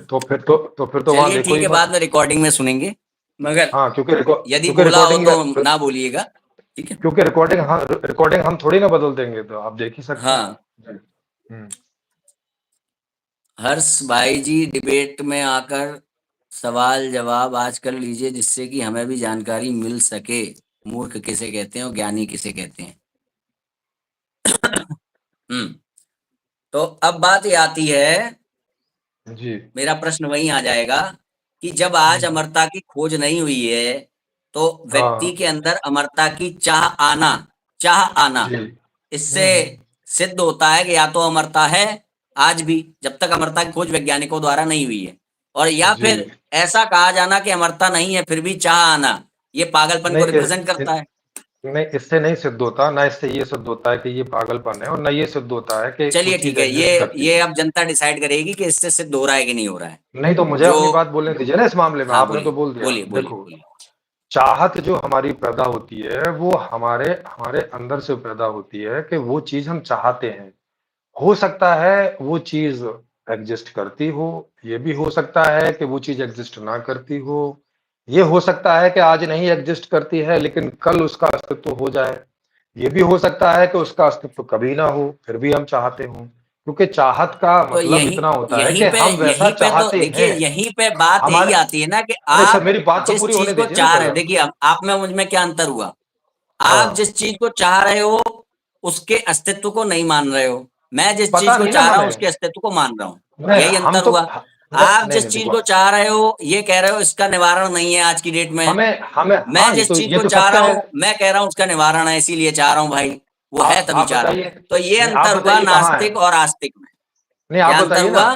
तो फिर तो वहां चलिए देखो ठीक ही है, मत। बाद में रिकॉर्डिंग में सुनेंगे, मगर हाँ, यदि क्योंकि बोला हो रिकॉर्डिंग तो ना बोलिएगा। ठीक है। क्योंकि रिकॉर्डिंग हम थोड़ी ना बदल देंगे, तो आप देख ही सकते हैं। हाँ, हम्म। हर्ष भाई जी डिबेट में आकर सवाल जवाब आज कर लीजिए, जिससे कि हमें भी जानकारी मिल सके, मूर्ख किसे कहते हैं और ज्ञानी किसे कहते हैं। हम्म। तो अब बात ये आती है, जी। मेरा प्रश्न वहीं आ जाएगा कि जब आज हम्म। अमरता की खोज नहीं हुई है, तो व्यक्ति हाँ। के अंदर अमरता की चाह आना, जी। इससे सिद्ध होता है कि या तो अमरता है आज भी, जब तक अमरता की खोज वैज्ञानिकों द्वारा नहीं हुई है, और या जी। फिर ऐसा कहा जाना कि अमरता नहीं है फिर भी चाह आना, ये पागलपन को नहीं रिप्रेजेंट करता है। नहीं, इससे नहीं सिद्ध होता, ना इससे ये सिद्ध होता है कि ये पागलपन है, और ना ये सिद्ध होता है कि कोई चलिए ठीक चीज है, एग्जिस्ट करती ये है। अब जनता डिसाइड करेगी कि इससे सिद्ध हो रहा है कि नहीं हो रहा है। नहीं तो मुझे जो अपनी बात बोलने दीजिए ना, इस मामले में हाँ, आपने तो बोलिए बोल दिया। बोलिए बोलिए देखो, बोलिए। चाहत जो हमारी पैदा होती है वो हमारे हमारे अंदर से पैदा होती है कि वो चीज हम चाहते हैं। हो सकता है वो चीज एग्जिस्ट करती हो, ये भी हो सकता है कि वो चीज एग्जिस्ट ना करती हो, ये हो सकता है कि आज नहीं एग्जिस्ट करती है लेकिन कल उसका अस्तित्व हो जाए, ये भी हो सकता है कि उसका अस्तित्व कभी ना हो फिर भी हम चाहते हों, क्योंकि चाहत का तो मतलब इतना होता है कि हम वैसा यहीं पे तो चाहते देखिए, हैं। यहीं पे बात यही हमारे आती है ना कि अरे सर, आप मेरी बात तो जिस पूरी चीज होने को दीजिए ना चाह रहे पहले। हो, देखिए अब आप में मुझ में क्या अंतर हुआ। आप हाँ, जिस चीज को चाह रहे हो उसके अस्तित्व को नहीं मान रहे हो, मैं जिस चीज पता को नहीं ना चाह रहा हूँ हमें। उसके अस्तित्व को मान रहा हूँ। नहीं, यही हम अंतर तो हुआ। आप नहीं, जिस नहीं, चीज देखो, को चाह रहे हो ये कह रहे हो इसका निवारण नहीं है आज की डेट में, हमें हमें मैं हाँ, जिस चीज ये को तो चाह सत्य रहा है। हूं मैं कह रहा हूं उसका निवारण है, इसीलिए चाह रहा हूं भाई, वो है तभी आप चाह रहा हूं। बताइए। तो ये नहीं, आप अंतर हुआ बताइए कहाँ है? नास्तिक और आस्तिक में। नहीं, आप क्या अंतर बताइए ना। हुआ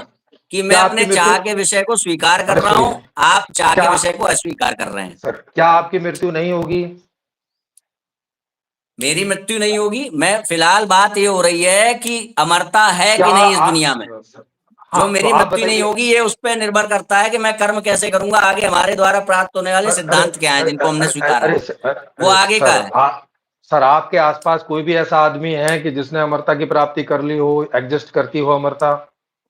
कि मैं क्या अपने आपकी मृत्यु चाह के विषय को स्वीकार कर अरे रहा सुनिए, हूँ, आप चाह के क्या विषय को अस्वीकार कर रहे हैं। सर क्या आपकी मृत्यु नहीं होगी? मेरी मृत्यु नहीं होगी। मैं फिलहाल बात ये हो रही है कि अमरता है क्या कि नहीं इस दुनिया में। आप सर जो हाँ, तो मेरी आप मृत्यु नहीं बताइए होगी ये उस पर निर्भर करता है कि मैं कर्म कैसे करूंगा, आगे हमारे द्वारा प्राप्त होने वाले अरे सिद्धांत क्या हैं अरे जिनको हमने स्वीकारा है, वो अरे आगे का सर है। सर आपके आसपास कोई भी ऐसा आदमी है कि जिसने अमरता की प्राप्ति कर ली हो, एग्जिस्ट करती हो अमरता?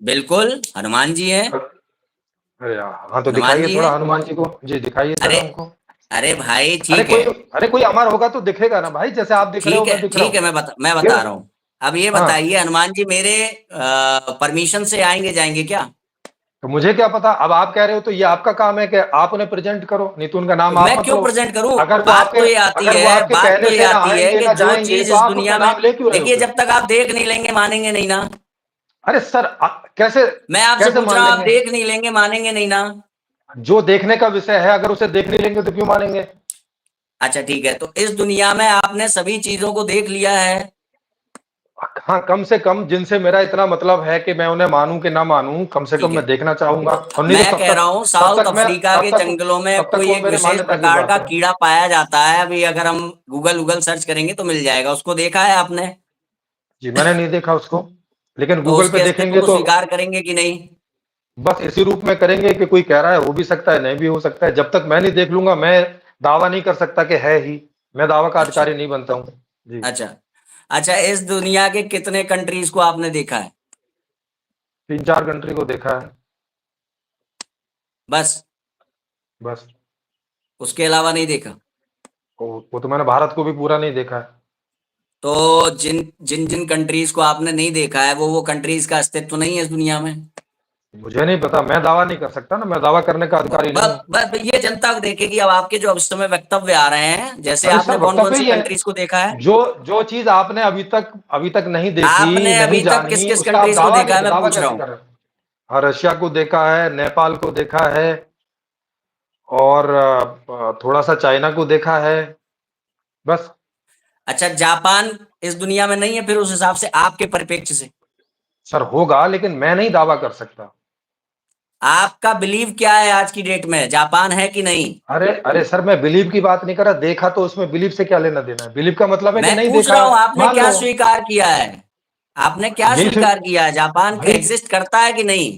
बिल्कुल, हनुमान जी हैं। अरे यार, हाँ तो हनुमान दिखाइए जी थोड़ा हैं। हनुमान जी को, जी दिखाइए अरे जरा हमको। अरे भाई अरे ठीक है। कोई अमर होगा तो दिखेगा ना भाई, जैसे आप दिख रहे हो मैं दिख रहा ठीक है, हूँ। मैं फिर बता रहा हूँ। अब ये हाँ, बताइए, हनुमान जी मेरे परमिशन से आएंगे जाएंगे क्या? तो मुझे क्या पता, अब आप कह रहे हो तो ये आपका काम है कि आप उन्हें प्रेजेंट करो, नहीं तो उनका नाम तो आप मैं मत क्यों लो। प्रेजेंट करूं? अगर वो बात आपके तो ये आती अगर वो है, आपके कहने से ना आएंगे कि ना जो जाएंगे चीज तो इस आप उनका दुनिया में, नाम ले क्यों रहे हो देखिए फिर? जब तक आप देख नहीं लेंगे मानेंगे नहीं ना। अरे सर कैसे मैं आपसे कैसे पूछ मान रहा हूँ, आप लेंगे? देख नहीं लेंगे मानेंगे नहीं ना। जो देखने का विषय है, अगर उसे देख नहीं लेंगे तो क्यों मानेंगे? अच्छा ठीक है, तो इस दुनिया में आपने सभी चीजों को देख लिया है। हाँ, कम से कम जिनसे मेरा इतना मतलब है कि मैं उन्हें मानूं कि ना मानूं, कम से ठीक कम है, मैं देखना चाहूंगा, तो और नहीं तो मैं कह रहा हूँ साउथ अफ्रीका के जंगलों में तब तक कोई वो एक मेरे विशेष मान्यता की प्रकार बात का है। कीड़ा पाया जाता है, अभी अगर हम गूगल गूगल सर्च करेंगे तो मिल जाएगा, उसको देखा है आपने? जी, मैंने नहीं देखा उसको, लेकिन तो गूगल पे उसके अस्तित्व देखेंगे को तो स्वीकार करेंगे कि नहीं? बस इसी रूप में करेंगे कि कोई कह रहा है, हो भी सकता है, नहीं भी हो सकता है। जब तक मैं नहीं देख लूँगा, मैं दावा नहीं कर सकता कि है ही। मैं दावा का अच्छा अधिकारी नहीं बनता हूँ। जी, अच्छा अच्छा, इस दुनिया के कितने कंट्रीज को आपने देखा है? 3-4 कंट्री को देखा है, बस? बस। उसके अलावा नहीं देखा? वो तो मैंने भारत को भी पूरा नहीं देखा है। तो जिन जिन जिन कंट्रीज को आपने नहीं देखा है वो कंट्रीज का अस्तित्व नहीं है इस दुनिया में? मुझे नहीं पता, मैं दावा नहीं कर सकता ना, मैं दावा करने का अधिकारी नहीं हूँ। ये जनता को देखेगी। अब आपके जो अब इस समय वक्तव्य आ रहे हैं, जैसे अरे आपने सर, कौन कौन वक्तव्य सी ही है। कंट्रीज को देखा है? जो जो चीज़ आपने अभी तक नहीं देखी, आपने नहीं अभी तक किस जानी, किस उसका आप कंट्रीज को देखा है, मैं दावा पूछ रहा कैसे हूँ। कर रहे हैं? हाँ, रशिया को देखा है, नेपाल को देखा है, और थोड़ा-सा चाइना को देखा है, बस। अच्छा, जापान इस दुनिया में नहीं है फिर उस हिसाब से आपके परिप्रेक्ष्य से? सर होगा, लेकिन मैं नहीं दावा कर सकता। आपका बिलीव क्या है आज की डेट में, जापान है कि नहीं? अरे सर, मैं बिलीव की बात नहीं कर रहा, देखा तो उसमें बिलीव से क्या लेना-देना है? बिलीव का मतलब है कि मैं नहीं पूछ देखा, रहा हूं आपने मान क्या लो। स्वीकार किया है? आपने क्या यही फिर स्वीकार किया है, जापान भाई एग्जिस्ट करता है कि नहीं?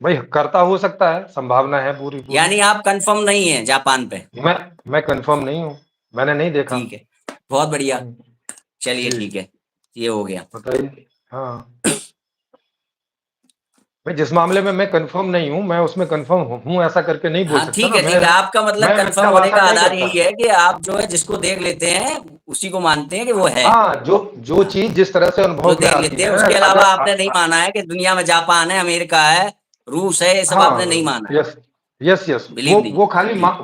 भाई करता हो सकता है, संभावना है पूरी-पूरी। यानी आप कंफर्म नहीं है जापान पे? मैं मैं कन्फर्म नहीं हूँ, मैंने नहीं देखा। ठीक है, बहुत बढ़िया। हुँ, चलिए जी, ठीक है, ये हो गया। बताइए। हाँ, मैं जिस मामले में मैं कन्फर्म नहीं हूँ, मैं उसमें कन्फर्म हूँ ऐसा करके नहीं बोल हाँ सकता ना, ठीक है, आपका मतलब मैं कंफर्म मिथ्या होने का भाषण नहीं आधार करता। यही है कि आप जो है जिसको देख लेते हैं उसी को मानते हैं कि वो है। हाँ, जो हाँ, चीज़ जिस तरह से जो अनुभव में देख आती लेते हैं, है, उसके अगर अलावा आपने नहीं माना है कि दुनिया में जापान है, अमेरिका है, रूस है, ये सब आपने नहीं हाँ, माना है। यस, यस, बिलीव नहीं। ठीक।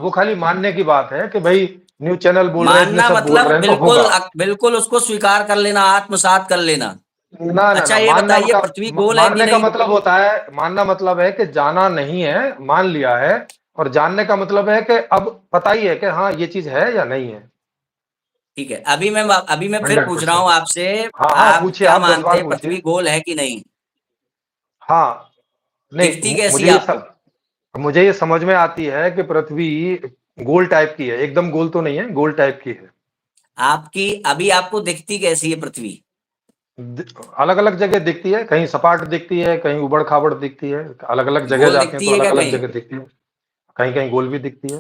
वो खाली मानने की बात है कि भाई न्यूज़ चैनल बोल रहे हैं, इतने मानना सब बोल मतलब रहे हैं तो बिल्कुल होगा। बिल्कुल उसको स्वीकार कर लेना, आत्मसात कर लेना। ना, अच्छा ये बताइए, पृथ्वी गोल है कि मानने का नहीं? मतलब होता है, मानना मतलब है कि जाना नहीं है, मान लिया है, और जानने का मतलब है कि अब पता ही है कि हाँ, ये चीज़ है या नहीं है। ठीक है, अभी मैं फिर पूछ रहा हूं 100%। आपसे, हाँ, आप पूछिए, क्या आप 10 मानते बार हैं, पूछिए। पृथ्वी गोल है कि नहीं? हाँ, नहीं, दिखती कैसी मुझे है ये आपको? सब मुझे ये समझ में आती है कि पृथ्वी गोल टाइप की है, एकदम गोल तो नहीं है, गोल टाइप की है। आपकी अभी आपको दिखती कैसी है पृथ्वी? अलग-अलग जगह दिखती है, कहीं सपाट दिखती है, कहीं ऊबड़-खाबड़ दिखती है, अलग-अलग जगह गोल जाते हैं दिखती तो है क्या अलग-अलग कहीं? जगह दिखती है, कहीं-कहीं गोल भी दिखती है।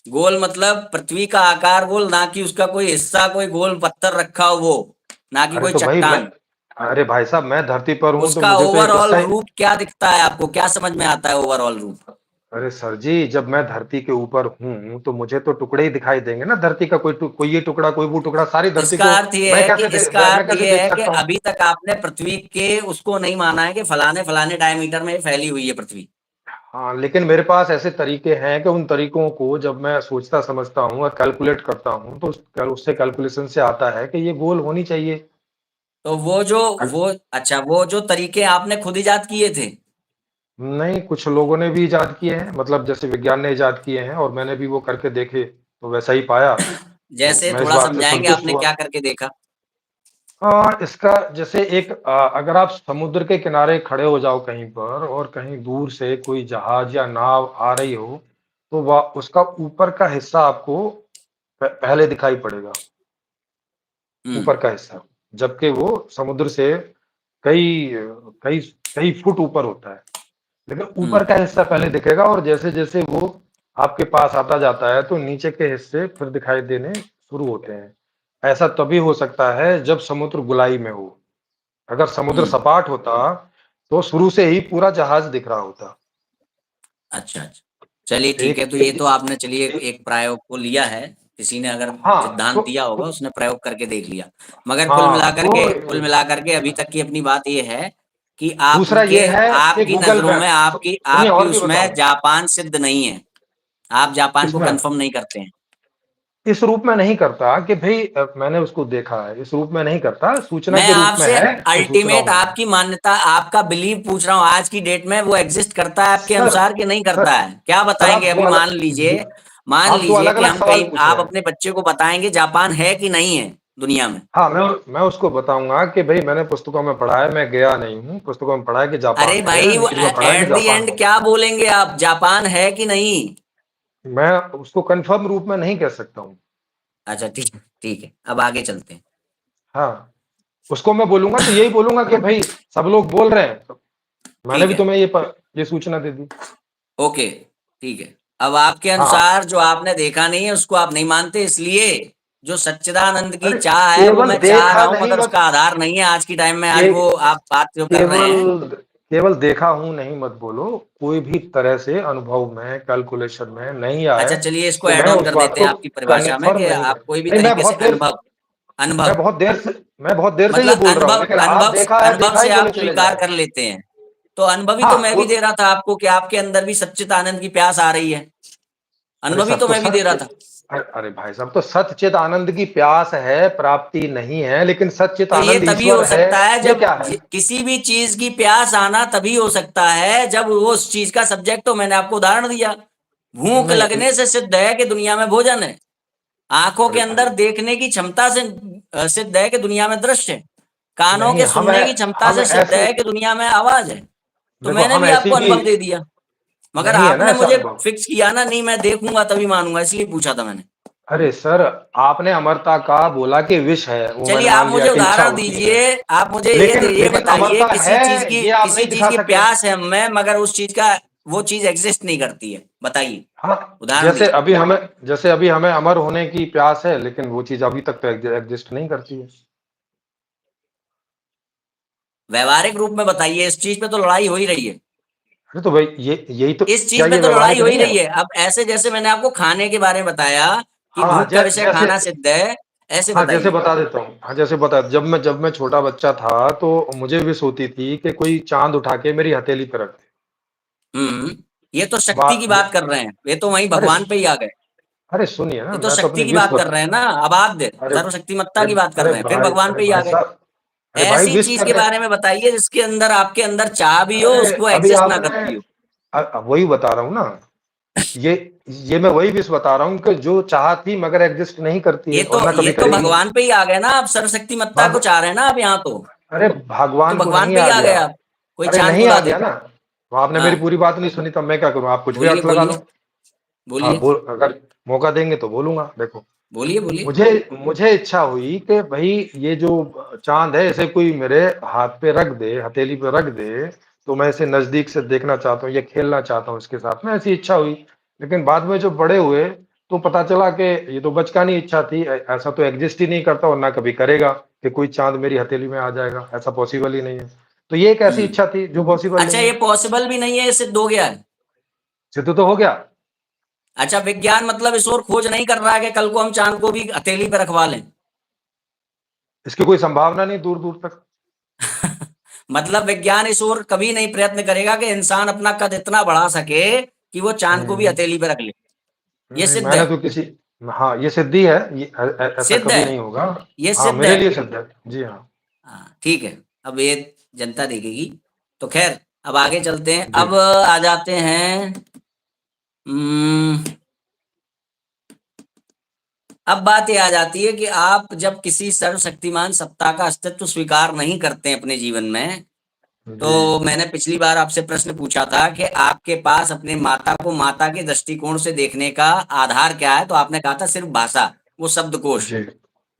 गोल मतलब पृथ्वी का आकार गोल, ना कि उसका कोई हिस्सा, कोई गोल पत्थर रखा हो वो, ना कि अरे कोई तो भाई मैं चट्टान। अरे भाई साहब, मैं धरती पर हूँ तो उसका मुझे तो एक ओवरऑल हिस्सा ही। रूप क्या दिखता है आपको, क्या समझ में आता है ओवरऑल रूप? अरे सर जी, जब मैं धरती के ऊपर हूँ, तो मुझे तो टुकड़े ही दिखाई देंगे ना धरती का, कोई ये टुकड़ा, कोई वो टुकड़ा, सारी धरती को इसका मैं अर्थ कैसे ये देख है कि सकता हूँ? अभी तक आपने पृथ्वी के उसको नहीं माना है कि फलाने फलाने डायमीटर में ये फैली हुई है पृथ्वी। हाँ, लेकिन मेरे पास ऐसे तरीके हैं कि उन तरीकों को जब मैं सोचता समझता हूँ और कैलकुलेट करता हूँ, तो उससे कैलकुलेशन से आता है कि ये गोल होनी चाहिए। तो वो अच्छा, वो जो तरीके आपने खुद इजाद किए थे? नहीं, कुछ लोगों ने भी इजाद किए हैं, मतलब जैसे विज्ञान ने इजाद किए हैं, और मैंने भी वो करके देखे, तो वैसा ही पाया, तो जैसे मैं इस थोड़ा बात से समझाएंगे संतुष्ट आपने हुआ। क्या करके देखा? इसका जैसे एक अगर आप समुद्र के किनारे खड़े हो जाओ कहीं पर और कहीं दूर से कोई जहाज या नाव आ रही हो, तो वह उसका ऊपर का हिस्सा आपको पहले दिखाई पड़ेगा, हुँ, ऊपर का हिस्सा। जबकि वो समुद्र से कई कई कई फुट ऊपर होता है। लेकिन हुँ, ऊपर का हिस्सा पहले दिखेगा और जैसे-जैसे वो आपके पास आता जाता है, तो नीचे के हिस्से फिर दिखाई देने शुरू होते हैं। ऐसा तभी हो सकता है जब समुद्र गुलाई में हो। अगर समुद्र हुँ। सपाट होता, तो शुरू से ही पूरा जहाज दिख रहा होता। अच्छा, अच्छा। चलिए ठीक है, एक तो ये एक तो आपने चलिए एक एक प्रयोग को लिया है, किसी ने अगर हाँ, सिद्धांत दिया होगा उसने प्रयोग करके देख लिया। मगर हाँ, कुल मिलाकर के अभी तक की अपनी बात ये है कि दूसरा ये है कि आपकी गूगल नज़रों में मैप सुनिए आपकी और भी उसमें बताऊँ, जापान सिद्ध नहीं है। आप जापान को किसमें? कन्फर्म नहीं करते हैं। इस रूप में नहीं करता कि भई मैंने उसको देखा है, इस रूप में नहीं करता, सूचना मैं के रूप में आपसे है कि सोच रहा अल्टीमेट हूँ मैं। आपकी मान्यता, आपका बिलीव पूछ रहा हूँ, आज की डेट में वो एग्जिस्ट करता है आपके सर अनुसार कि नहीं सर करता है? क्या सर बताएँगे? आप 2 अभी अलग दो मान आप 2 लीजिए कि अलग-अलग हम सवाल कहीं पूछ आप रहे हैं। अपने बच्चे को बताएँगे जापान है कि नहीं है दुनिया में? हाँ, मैं उसको बताऊँगा कि भई मैंने पुस्तकों में पढ़ा है, मैं गया नहीं हूँ, पुस्तकों में पढ़ा है कि जापान अरे है, भाई वो न्यूज़ में पढ़ा है कि एट द जापान एंड है। क्या बोलेंगे आप? जापान है कि नहीं? मैं उसको कन्फर्म रूप में नहीं कह सकता हूँ। अच्छा ठीक है। अब आगे चलते हैं। हाँ, उसको मैं बोलूँगा तो यही बोलूँगा कि भई सब लोग बोल रहे हैं, तो मैंने ठीक भी है। तुम्हें ये सूचना दे दी। ओके, ठीक है। अब आपके हाँ, अनुसार जो आपने देखा नहीं है उसको आप नहीं मानते, इसलिए जो सच्चिदानंद की अरे चाह है वो केवल मैं चाह रहा देखा हूँ, नहीं मगर मत उसका आधार नहीं है आज की टाइम में। आज के वो आप बात जो कर रहे हैं। केवल केवल देखा हूँ नहीं मत बोलो, कोई भी तरह से अनुभव में, कैलकुलेशन में नहीं आए, अच्छा चलिए इसको तो ऐड मैं ऑन उस कर बात देते हैं को आपकी परिभाषा में कि कन्फर्म नहीं कर आप कोई भी नहीं तरीके से अनुभव मैं अनुभव बहुत देर से मैं बहुत देर से ये मतलब बोल रहा हूँ, लेकिन आप अनुभव देखा से ही बोले आप चले जा स्वीकार रहे कर हैं। लेते हैं। तो अनुभवी तो हाँ, मैं वो भी दे रहा था आपको कि आपके अंदर भी सच्चिदानंद की प्यास आ रही है। अरे अनुभवी सब तो तो मैं भी दे रहा सत्य था। अरे भाई साहब तो सच्चित आनंद की प्यास है, प्राप्ति नहीं है, लेकिन सच्चित तो ये आनंद तभी ईश्वर हो है, सकता है ये जब क्या है? किसी भी चीज की प्यास आना तभी हो सकता है जब वो उस चीज का सब्जेक्ट हो। मैंने आपको उदाहरण दिया, भूख नहीं, लगने से सिद्ध है कि दुनिया में भोजन है। आंखों के अरे अंदर भाई देखने की क्षमता से सिद्ध है कि दुनिया में दृश्य है। कानों नहीं के सुनने की क्षमता हम से सिद्ध ऐसे है कि दुनिया में आवाज है। तो देखो मैंने हम भी ऐसी आपको भी अनुभव दे दिया, मगर नहीं है ना आपने ऐसा मुझे अनुभव। फिक्स किया ना, नहीं मैं देखूंगा तभी मानूंगा, इसलिए पूछा था मैंने। अरे सर, आपने अमरता का बोला कि विष है, वो चलिए मैंने आप मान लिया मुझे कि इच्छा उदाहरण होती है। दीजिए। आप मुझे ये लेकिन बताइए अमरता है, ये आप किसी नहीं चीज दिखा की सके। प्यास है हमें, मगर उस चीज का वो चीज एग्जिस्ट नहीं करती है। बताइए, हाँ, उदाहरण दीजिए। जैसे अभी हमें अमर होने की प्यास है, लेकिन वो चीज़ अभी तक तो एग्ज़िस्ट नहीं करती है। व्यवहारिक रूप में बताइए, इस चीज पे तो लड़ाई हो ही रही है। अरे तो भाई ये यही तो इस क्या चीज पे ये तो लड़ाई व्यावहारिक हो ही नहीं है? रही है। अब ऐसे जैसे मैंने आपको खाने के बारे में बताया कि हाँ, भूख का विषय जैसे खाना सिद्ध है, ऐसे हाँ, जैसे बताइए। बता देता हूँ। हाँ, जैसे बता जब मैं छोटा बच्चा था, तो मुझे विश होती थी कि कोई चाँद उठा के मेरी हथेली पे रख दे। हम्म, ये तो शक्ति की बा बात कर रहे हैं, ये तो वहीं अरे भगवान पे ही आ गए। अरे सुनिए ना, ये तो मैं तो शक्ति अपनी की विश बात कर बता रहे हैं ना, अबाध्य अरे सर्वशक्तिमत्ता अरे की बात कर रहे हैं, फिर भगवान पे अरे ही आ भाई गए। साहब अरे भाई ऐसी विश चीज के करने बारे में बताइए जिसके अंदर आपके अंदर चाह भी हो, अरे उसको अभी एग्जिस्ट ना आपने करती हो। वही बता रहा हूँ ना, ये ये मैं वही विश बता रहा हूँ कि जो चाह थी मगर एग्ज़िस्ट नहीं करती है और ना ये कभी तो करेगी। भगवान पे ही आ गए ना, आप सर्वशक्तिमत्ता को भग चाह रहे हैं ना आप यहाँ अरे तो भगवान को भगवान नहीं पे ही आ आ गया। गए आप। कोई अरे चांद नहीं बुला आ दे। गया ना, तो आपने मेरी हाँ, पूरी बात नहीं सुनी तब मैं क्या करूँ? आप कुछ भी बोलिए अर्थ लगा बोलिए लो। हाँ, बोलिए बोल अगर मौका देंगे तो बोलूँगा, देखो। बोलिए बोलिए। मुझे मुझे इच्छा हुई कि भई ये जो चाँद है इसे कोई मेरे हाथ पे रख दे, हथेली पे रख दे, तो मैं इसे नज़दीक से देखना चाहता हूँ या खेलना चाहता हूँ इसके साथ में, ऐसी इच्छा हुई। लेकिन बाद में जब बड़े हुए, तो पता चला कि ये तो बचकानी इच्छा थी, ऐसा तो एग्ज़िस्ट ही नहीं करता और ना कभी करेगा कि कोई चाँद मेरी हथेली में आ जाएगा, ऐसा पॉसिबल ही नहीं है। तो ये एक ऐसी हम्म, इच्छा थी जो पॉसिबल अच्छा नहीं ये है। पॉसिबल भी नहीं है, ये सिद्ध हो गया है। सिद्ध तो हो गया, अच्छा विज्ञान मतलब इस ओर खोज नहीं कर रहा है कि कल को हम चांद को भी हथेली पे रखवा लें। इसकी कोई संभावना नहीं दूर-दूर तक। मतलब विज्ञान इस ओर कभी नहीं प्रयत्न करेगा कि इंसान अपना कद इतना बढ़ा सके कि वो चांद को भी हुँ। हथेली पे रख ले। ये नहीं, सिद्ध मैंने है। तो किसी हाँ, ये सिद्धि है, ये ऐसा सिद्ध कभी है। नहीं होगा। ये हाँ, सिद्ध मेरे है। लिए सिद्ध है। जी हाँ, हाँ ठीक है। अब ये जनता देखेगी। तो खैर, अब आगे चलते हैं। जी। अब आ जाते हैं। अब बात ये आ जाती है कि आप जब किसी सर्वशक्तिमान सत्ता का अस्तित्व स्वीकार नहीं करते हैं अपने जीवन में, जी, तो मैंने पिछली बार आपसे प्रश्न पूछा था कि आपके पास अपने माता को माता के दृष्टिकोण से देखने का आधार क्या है? तो आपने कहा था सिर्फ भाषा, वो शब्दकोश, जी,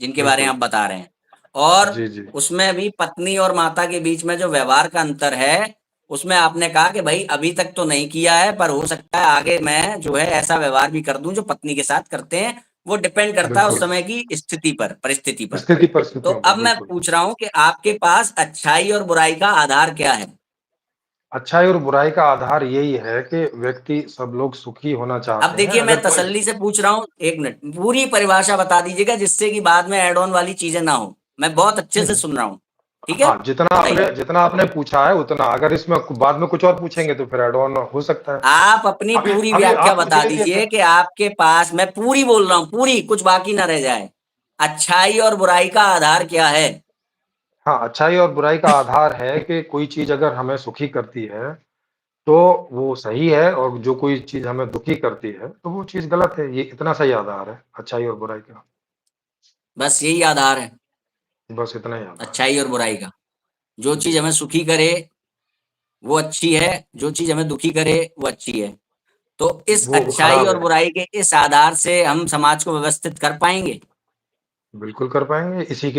जिनके बारे में बिल्कुल। आप बता रहे हैं। और जी, जी, उसमें भी पत्नी और माता के बीच में जो व्यवहार का अंतर है, उसमें आपने कहा कि भई अभी तक तो नहीं किया है, पर हो सकता है आगे मैं जो है ऐसा व्यवहार भी कर दूँ जो पत्नी के साथ करते हैं, वो डिपेंड करता है उस बिल्कुल। समय की स्थिति पर, परिस्थिति पर। स्थिति तो परिस्थितियों पर, अब मैं बिल्कुल। पूछ रहा हूँ कि आपके पास अच्छाई और बुराई का आधार क्या है? अच्छाई और बुराई का आधार यही है कि व्यक्ति सब लोग सुखी होना अब चाहते हैं। देखिए मैं अगर कोई तसल्ली से पूछ रहा हूँ, 1 मिनट, पूरी परिभाषा बता दीजिएगा जिससे कि बाद में ऐड ऑन वाली चीज़ें ना हो। मैं बहुत अच्छे से नहीं, सुन रहा हूँ। ठीक है? हाँ, बताइए। जितना आपने पूछा है उतना, अगर इसमें बाद में कुछ और पूछेंगे तो फिर ऐड ऑन हो सकता है। आप अपनी अभी पूरी अभी व्याख्या आप पूछ बता लीजिए दीजिए फिर। कि आपके पास, मैं पूरी बोल रहा हूँ, पूरी, कुछ बाकी ना रह जाए। अच्छाई और बुराई का आधार क्या है? हाँ, अच्छाई और बुराई का आधार है कि कोई चीज़ अगर हमें सुखी करती है, तो वो सही है और जो कोई चीज़ हमें दुखी करती है, तो वो चीज़ गलत है। ये इतना सही आधार है, अच्छाई और बुराई का। बस यही आधार है, बस इतना ही आधार है। अच्छाई और बुराई का। जो चीज़ जी, हमें सुखी करे, वो अच्छी है, जो चीज़ हमें दुखी करे, वो अच्छी है। तो इस वो अच्छाई खराब और है। बुराई के इस आधार से हम समाज को व्यवस्थित कर पाएँगे? बिल्कुल कर पाएँगे, इसी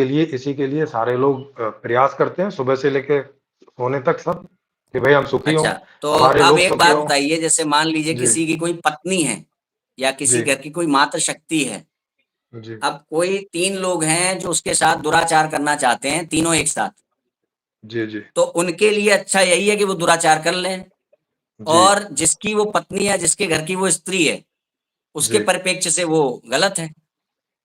के लिए सारे लोग प्रयास करते हैं सुबह से लेके सोने तक सब, कि भई हम सुखी हों, अच्छा, तो हमारे अब लोग एक सुखी बात हों। बताइए, जैसे मान लीजिए जी, किसी की कोई पत्नी है या किसी जी, घर की कोई मातृशक्ति है। जी, अब कोई 3 लोग हैं जो उसके साथ दुराचार करना चाहते हैं, तीनों एक साथ। जी, जी, तो उनके लिए अच्छा यही है कि वो दुराचार कर लें, जी, और जिसकी वो पत्नी है, जिसके घर की वो स्त्री है, उसके जी, परिप्रेक्ष्य से वो गलत है।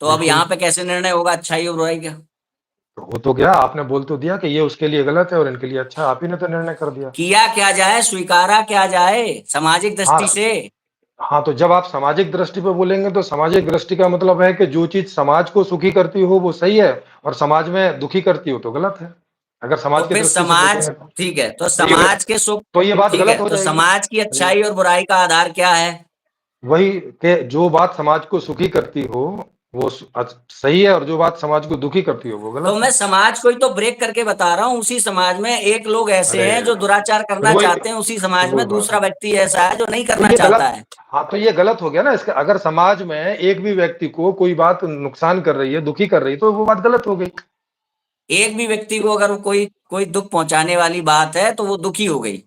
तो अब बिल्कुल। यहाँ पे कैसे निर्णय होगा अच्छाई और बुराई का? तो हो तो गया, आपने बोल तो दिया कि ये उसके लिए गलत है और इनके लिए अच्छा है, आप ही ने तो निर्णय कर दिया। किया क्या जाए, स्वीकारा क्या जाए सामाजिक दृष्टि हाँ, से? हाँ, तो जब आप सामाजिक दृष्टि पे बोलेंगे तो सामाजिक दृष्टि का मतलब है कि जो चीज़ समाज को सुखी करती हो वो सही है और समाज में दुखी करती हो तो गलत है। अगर तो समाज की फिर दृष्टि से समाज, देखेंगे तो। ठीक है, तो तो ये ग समाज के सुख, तो ये बात ठीक गलत है, हो तो जाएगी। समाज की जी, अच्छाई और बुराई का आधार क्या है? वही कि जो बात समाज को सुखी करती हो, वो सही है और जो बात समाज को दुखी करती हो, वो तो गलत मैं है। समाज को ही तो ब्रेक करके बता रहा हूँ। उसी समाज में एक लोग ऐसे अरे हैं जो यार! दुराचार फिर करना वही चाहते हैं, उसी फिर समाज वही में बात दूसरा है। व्यक्ति ऐसा है जो नहीं तो करना ये चाहता गलत है। हाँ, तो ये गलत हो गया ना इसका अगर समाज में एक भी व्यक्ति को कोई बात नुकसान कर रही है, दुखी कर रही है, तो वो बात गलत हो गई। एक भी व्यक्ति को अगर कोई कोई दुख पहुंचाने वाली बात है तो वो दुखी हो गई।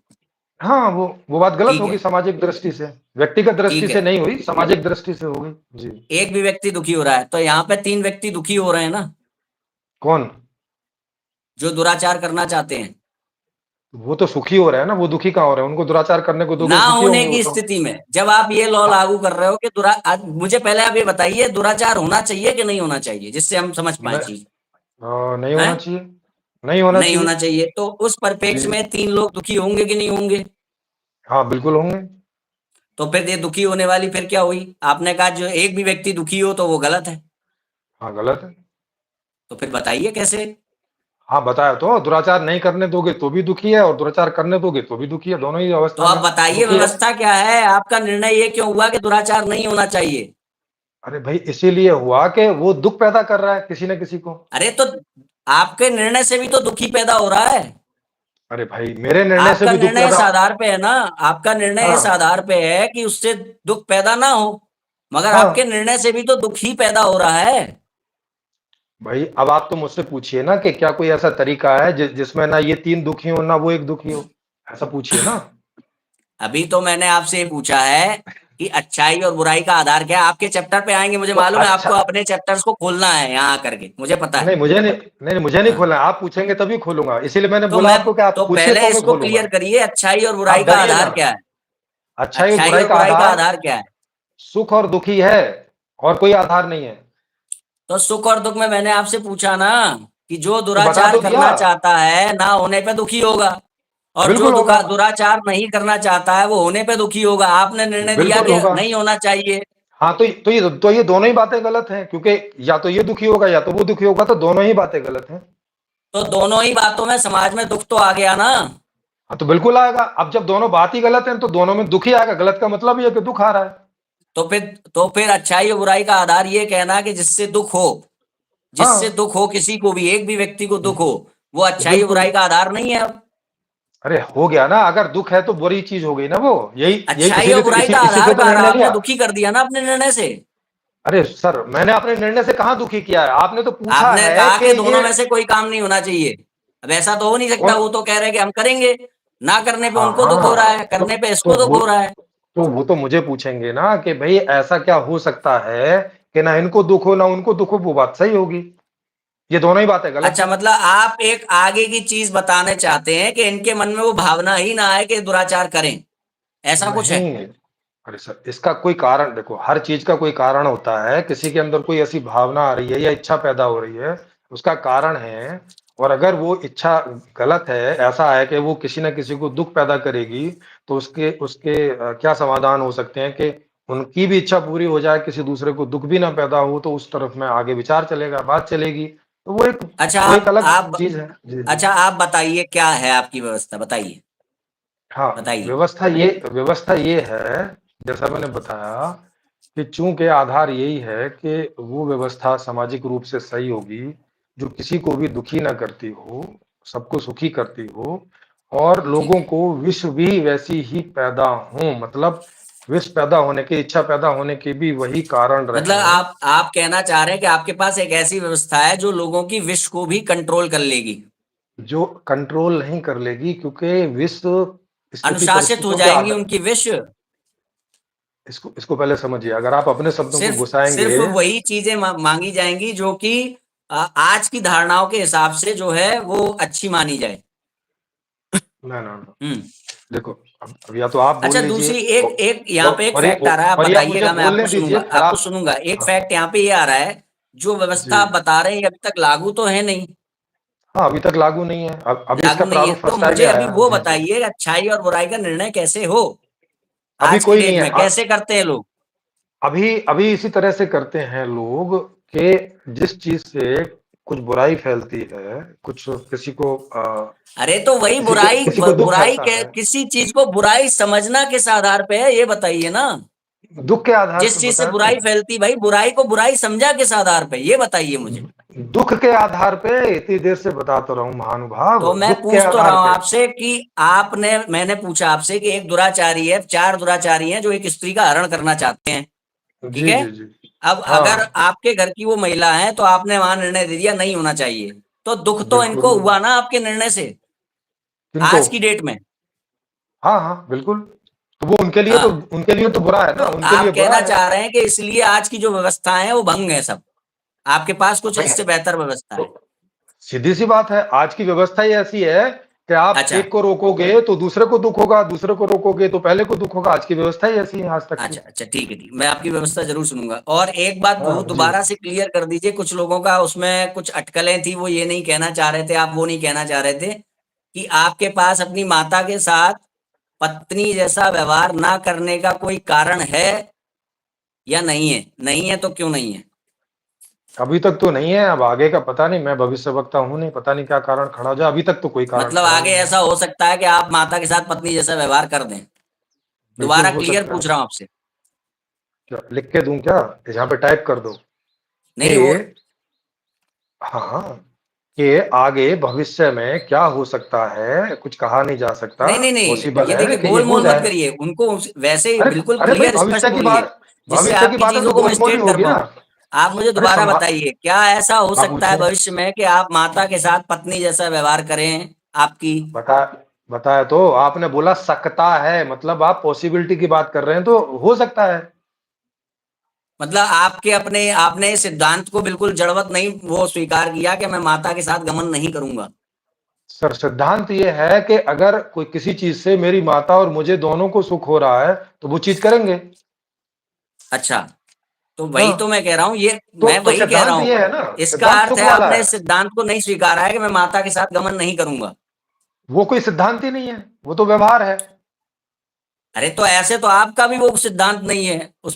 हाँ, वो बात गलत ठीक होगी है, सामाजिक दृष्टि से। व्यक्तिगत दृष्टि ठीक से है। नहीं हुई, सामाजिक दृष्टि से हो गई। जी। एक भी व्यक्ति दुखी हो रहा है, तो यहाँ पे 3 व्यक्ति दुखी हो रहे हैं ना, कौन? जो दुराचार करना चाहते हैं। वो तो सुखी हो रहे हैं ना, वो दुखी कहाँ हो रहे हैं? उनको दुराचार करने को दोगे ना तो सुखी होने होंगे वो की तो। स्थिति में जब आप ये लॉ हाँ, लागू कर रहे हो कि मुझे पहले आप ये बताइए, दुराचार होना चाहिए कि नहीं होना चाहिए, जिससे हम समझ पाए मैं चीज नहीं है? होना चाहिए। नहीं होना नहीं चाहिए। होना चाहिए, तो उस जी। परिप्रेक्ष्य में 3 लोग दुखी होंगे कि नहीं होंगे? हाँ, बिल्कुल होंगे। तो फिर ये दुखी होने वाली फिर क्या हुई? आपने कहा जो एक भी व्यक्ति दुखी हो तो वो गलत है। हाँ, गलत है। तो फिर बताइए कैसे? हाँ, बताया तो दुराचार नहीं करने दोगे तो भी दुखी है और दुराचार करने दोगे तो भी दुखी है, दोनों ही तो अवस्था आप में बताइए दुखी है। व्यवस्था क्या है? आपका निर्णय ये क्यों हुआ कि दुराचार नहीं होना चाहिए? अरे भाई इसीलिए हुआ कि वो दुःख पैदा कर रहा है किसी न किसी को। अरे तो आपके निर्णय से भी तो दुखी पैदा हो रहा है। अरे भाई मेरे निर्णय से आपका भी दुःख निर्णय इस पैदा आधार पे है ना, आपका निर्णय इस हाँ, आधार पे है कि उससे दुख पैदा ना हो, मगर आपके हाँ। निर्णय से भी तो दुख ही पैदा हो रहा है। भाई अब आप तो मुझसे पूछिए ना कि क्या कोई ऐसा तरीका है जिसमें ना ये 3 दुखी हो ना वो 1 दुखी हो? ऐसा पूछिए ना। अभी तो मैंने आपसे ये पूछा है कि अच्छाई और बुराई का आधार क्या है। आपके चैप्टर पे आएंगे, मुझे तो मालूम है अच्छा आपको अपने चैप्टर्स को खोलना है यहाँ आकर के, मुझे पता है। मुझे नहीं हाँ, खोलना है, आप पूछेंगे तभी खोलूँगा। इसीलिए मैंने तो बोला मैं, आपको कि आप तो पूछिए पहले तो मैं इसको खोलूँगा। क्लियर करिए, अच्छाई और बुराई आप का डरिए आधार ना। क्या है? अच्छाई और अच्छाई बुराई और का बुराई का आधार आधार क्या है? सुख और दुखी है और कोई आधार नहीं है। तो सुख और दुख में मैंने आपसे पूछा ना कि जो तो बता दुराचार तो दिया। करना चाहता है ना होने पे दुखी होगा, और जो बिल्कुल होगा, दुराचार नहीं करना चाहता है वो होने पे दुखी होगा। आपने निर्णय दिया बिल्कुल कि होगा। नहीं होना चाहिए। हाँ, तो ये दोनों ही बातें गलत हैं क्योंकि या तो ये दुखी होगा या तो वो दुखी होगा, तो दोनों ही बातें गलत हैं। तो दोनों ही बातों में समाज में दुख तो आ गया ना। हाँ, तो बिल्कुल आएगा। अब जब दोनों बात ही गलत हैं, तो दोनों में दुख ही आएगा। गलत का मतलब ये है कि दुख आ रहा है। तो फिर अच्छाई और बुराई का आधार ये कहना कि जिससे हाँ, दुख हो किसी को भी, एक भी व्यक्ति को दुख हो, वो अच्छाई और बिल्कुल। बुराई का आधार नहीं है अब। अरे हो गया ना, अगर दुःख है तो बुरी चीज़ हो गई ना वो। यही यही अच्छाई और इसीलिए तो बुराई का इसी आधार से तो कहाँ रहा? निर्णय आपने लिया। दुखी कर दिया ना अपने निर्णय से। अरे सर, मैंने अपने निर्णय से कहाँ दुखी किया है? आपने तो पूछा आपने है कहा कि कि ये दोनों में से कोई काम नहीं होना चाहिए। अब ऐसा तो हो नहीं सकता, कौन। वो तो कह रहे हैं कि हम करेंगे, ना करने पे हाँ, उनको दुख हो रहा हाँ। है, करने पे इसको दुख हो रहा है। वो तो मुझे पूछेंगे ना कि भई ऐसा क्या हो सकता है कि ना इनको दुःख हो, ना उनको दुःख हो, वो बात सही होगी। ये दोनों ही बातें गलत अच्छा, हैं। मतलब आप एक आगे की चीज बताने चाहते हैं कि इनके मन में वो भावना ही ना आए कि दुराचार करें, ऐसा कुछ है? नहीं, अरे सर, इसका कोई कारण देखो, हर चीज़ का कोई कारण होता है, किसी के अंदर कोई ऐसी भावना आ रही है या इच्छा पैदा हो रही है, उसका कारण है। और अगर वो इच्छा गलत है, ऐसा है कि वो किसी न किसी को दुःख पैदा करेगी, तो उसके उसके क्या समाधान हो सकते हैं कि उनकी भी इच्छा पूरी हो जाए, किसी दूसरे को दुःख भी ना पैदा हो, तो उस तरफ में आगे विचार चलेगा, बात चलेगी। तो अच्छा, वो एक अलग आप चीज़ है। जी, जी। अच्छा, आप बताइए क्या है आपकी व्यवस्था, बताइए, हाँ, बताइए। व्यवस्था ये है, जैसा मैंने बताया कि चूँकि आधार यही है कि वो व्यवस्था सामाजिक रूप से सही होगी, जो किसी को भी दुखी ना करती हो, सबको सुखी करती हो और ठीक लोगों है। को विश्व भी वैसी ही पैदा हों, मतलब विश्व पैदा होने की इच्छा पैदा होने के भी वही कारण मतलब रहें, आप कहना चाह रहे हैं कि आपके पास एक ऐसी व्यवस्था है जो लोगों की विश को भी कंट्रोल कर लेगी, जो कंट्रोल नहीं कर लेगी क्योंकि विश्व स्थिति अनुशासित हो परिस्थितियों के जाएंगी आधार। उनकी विश। इसको इसको पहले समझिए, अगर आप अपने शब्दों को सिर्फ घुसाएँगे। सिर्फ वही चीजें मांगी जाएंगी जो कि आज की धारणाओं के हिसाब से जो है वो अच्छी मानी जाए। ना, ना, ना। हम्म। देखो, अब या तो आप बोल अच्छा, लीजिए दूसरी एक एक यहाँ पे एक और ये फैक्ट आ रहा है, आप और ये आप मुझे बताइएगा, मैं बोलने दीजिए, फिर आपको आप। सुनूंगा। एक हाँ, फैक्ट यहाँ पे ये आ रहा है, जो व्यवस्था जी। आप बता रहे हैं ये अभी तक लागू तो है नहीं, हाँ, अभी तक लागू नहीं है। अब अभी इसका लागू नहीं है, प्रारूप तो फर्स्ट टाइम ही मुझे अभी आया है। वो जी, जी। बताइए अच्छाई और बुराई का निर्णय कैसे हो अभी आज की कोई नहीं डेट है। में, कैसे करते हैं लोग? अभी अभी इसी तरह से करते हैं लोग कि जिस चीज़ से कुछ बुराई फैलती है, कुछ किसी को अरे तो वही किसी को बुराई किसी को दुःख बुराई फैलता के है, किसी चीज को बुराई समझना किस आधार पे है, ये बताइए ना। दुःख के आधार जिस पे चीज से बताया बुराई ना। फैलती, भाई बुराई को बुराई समझा किस आधार पे, ये बताइए मुझे। दुःख के आधार पे इतनी देर से बता तो रहा हूँ महानुभाव, तो मैं दुःख के पूछ तो रहा आधार हूं पे। आपसे कि मैंने पूछा आपसे कि एक दुराचारी है, चार दुराचारी हैं जो एक स्त्री का हरण करना चाहते हैं, ठीक जी, है? जी, जी। अब अगर हाँ, आपके घर की वो महिला है तो आपने वहां निर्णय दे दिया नहीं होना चाहिए, तो दुख तो बिल्कुल। इनको हुआ ना आपके निर्णय से किनको? आज की डेट में। हाँ, हाँ, बिल्कुल। तो वो हाँ, उनके लिए तो बुरा है तो ना, उनके लिए आप बुरा कहना है। चाह रहे हैं कि इसलिए आज की जो व्यवस्थाएं हैं वो भंग है सब, आपके पास कुछ भई इससे बेहतर व्यवस्था तो है? सीधी-सी बात है, आज की व्यवस्था ही ऐसी है कि आप अच्छा, एक को रोकोगे तो दूसरे को दुःख होगा, दूसरे को रोकोगे तो पहले को दुःख होगा। आज की व्यवस्था ही ऐसी है आज तक की। अच्छा, अच्छा, ठीक है, ठीक। मैं आपकी व्यवस्था ज़रूर सुनूँगा, और एक बात वो हाँ, जी। दोबारा से क्लियर कर दीजिए, कुछ लोगों का उसमें कुछ अटकलें थी, वो ये नहीं कहना चाह रहे थे, आप वो नहीं कहना चाह रहे थे कि आपके पास अपनी माता के साथ पत्नी जैसा व्यवहार ना करने का कोई कारण है या नहीं है? नहीं है तो क्यों नहीं है? अभी तक तो नहीं है, अब आगे का पता नहीं, मैं भविष्यवक्ता हूँ नहीं, पता नहीं क्या कारण खड़ा हो जाए, अभी तक तो कोई कारण मतलब खड़ा आगे नहीं है। ऐसा हो सकता है कि आप माता के साथ पत्नी जैसा व्यवहार कर दें? बिल्कुल दोबारा हो क्लियर सकता है। पूछ रहा हूँ आपसे। क्या लिख के दूँ क्या? यहाँ पे टाइप कर दो नहीं, कि नहीं, वो हाँ, कि आगे भविष्य में क्या हो सकता है, कुछ कहा नहीं जा सकता, नहीं, नहीं, नहीं, पॉसिबल ये है देखिए कि ये हो गोल-मोल मत जाए। करिए, उनको वैसे ही अरे बिल्कुल अरे भाई क्लियर स्पष्ट बोलिए, जिससे भविष्य की आपकी बातें तो चीज़ों को मैं गोल-मोल ही स्ट्रेट कर होगी ना। पाऊँ। आप मुझे अरे दोबारा बताइए, क्या ऐसा हो हाँ, सकता है पूछिए। भविष्य में कि आप माता के साथ पत्नी जैसा व्यवहार करें आपकी? बता बताया तो, आपने बोला सकता है, मतलब आप पॉसिबिलिटी की बात कर रहे हैं, तो हो सकता है। मतलब आपने इस सिद्धांत को बिल्कुल जड़वत नहीं वो स्वीकार किया कि मैं माता के साथ गमन नहीं करूँगा। सर सिद्धांत ये है कि अगर कोई किसी चीज़ से मेरी माता और मुझे दोनों को सुख हो रहा है, तो वो चीज़ करेंगे। अच्छा, तो वही तो हाँ, मैं कह रहा हूँ, ये मैं तो वही कह रहा सिद्धांत हूँ। ये है ना, इसका सिद्धांत अर्थ सुख है वाला आपने है। इस सिद्धांत को नहीं स्वीकारा है कि मैं माता के साथ गमन नहीं करूँगा। वो कोई सिद्धांत ही नहीं है, वो तो व्यवहार है। अरे तो ऐसे तो आपका भी वो सिद्धांत नहीं है, वो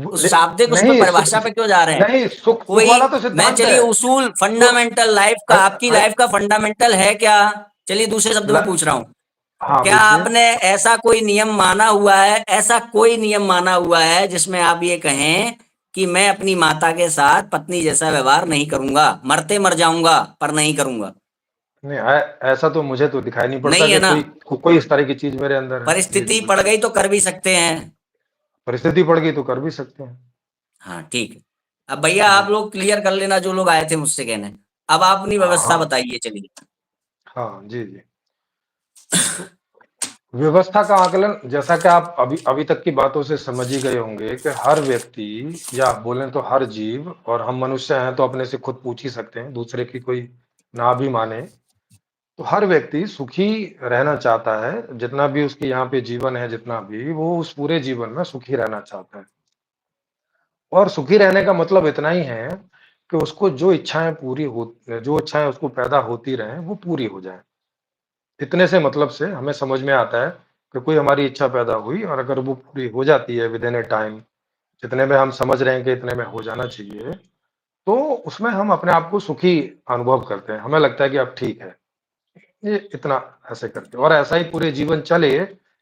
उस ले शाब्दिक उस पे नहीं परिभाषा पे क्यों जा रहे हैं? नहीं, सुख कोई वाला तो मैं सिद्धांत चलिए है। उसूल तो फंडामेंटल लाइफ का, अ आपकी अ लाइफ का फंडामेंटल है क्या? चलिए दूसरे शब्द ल में पूछ रहा हूँ, हाँ, क्या पूछिए। आपने ऐसा कोई नियम माना हुआ है, ऐसा कोई नियम माना हुआ है जिसमें आप ये कहें कि मैं अपनी माता के साथ पत्नी जैसा व्यवहार नहीं करूंगा, मरते मर जाऊंगा पर नहीं करूंगा? नहीं, ऐसा तो मुझे तो दिखाई नहीं पड़ता नहीं है कि ना? कोई इस तरह की चीज़ मेरे अंदर है। जी, जी, परिस्थिति पड़ बिल्कुल। गई तो कर भी सकते हैं। परिस्थिति पड़ गई तो कर भी सकते हैं। हाँ, ठीक है। अब भैया जी। आप लोग क्लियर कर लेना जो लोग आए थे मुझसे कहने। अब आप अपनी हाँ, व्यवस्था हाँ। बताइए चलिए। हाँ, जी, जी। तो व्यवस्था का आकलन जैसा कि आप अभी अभी तक की बातों से समझ ही गए होंगे कि हर व्यक्ति या बोलें तो हर जीव और हम मनुष्य हैं तो अपने से खुद पूछ ही सकते हैं, दूसरे की कोई ना भी माने। तो हर व्यक्ति सुखी रहना चाहता है, जितना भी उसके यहाँ पे जीवन है जितना भी, वो उस पूरे जीवन में सुखी रहना चाहता है। और सुखी रहने का मतलब इतना ही है कि उसको जो इच्छाएँ उसको पैदा होती रहें, वो पूरी हो जाएँ। इतने से मतलब से हमें समझ में आता है कि कोई हमारी इच्छा पैदा हुई और अगर वो पूरी हो जाती है विदिन ए टाइम, जितने में हम समझ रहे हैं कि इतने में हो जाना चाहिए, तो उसमें हम अपने आप को सुखी अनुभव करते हैं। हमें लगता है कि अब ठीक है, ये इतना ऐसे करके और ऐसा ही पूरे जीवन चले,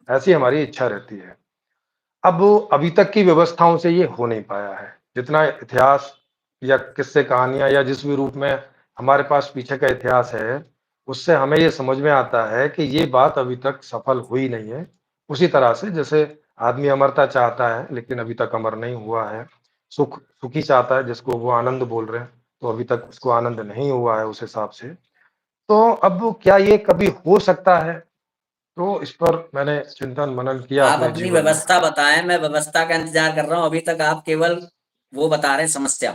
ऐसी हमारी इच्छा रहती है। अब अभी तक की व्यवस्थाओं से ये हो नहीं पाया है। जितना इतिहास या किस्से कहानियाँ या जिस भी रूप में हमारे पास पीछे का इतिहास है, उससे हमें ये समझ में आता है कि ये बात अभी तक सफल हुई नहीं है। उसी तरह से जैसे आदमी अमरता चाहता है, लेकिन अभी तक अमर नहीं हुआ है। सुखी चाहता है जिसको वो आनंद बोल रहे हैं, तो अभी तक उसको आनंद नहीं हुआ है उस हिसाब से। तो अब क्या ये कभी हो सकता है? तो इस पर मैंने चिंतन मनन किया आप अपने अपनी जीवन में। व्यवस्था बताएं, मैं व्यवस्था का इंतजार कर रहा हूं। अभी तक आप केवल वो बता रहे हैं समस्या,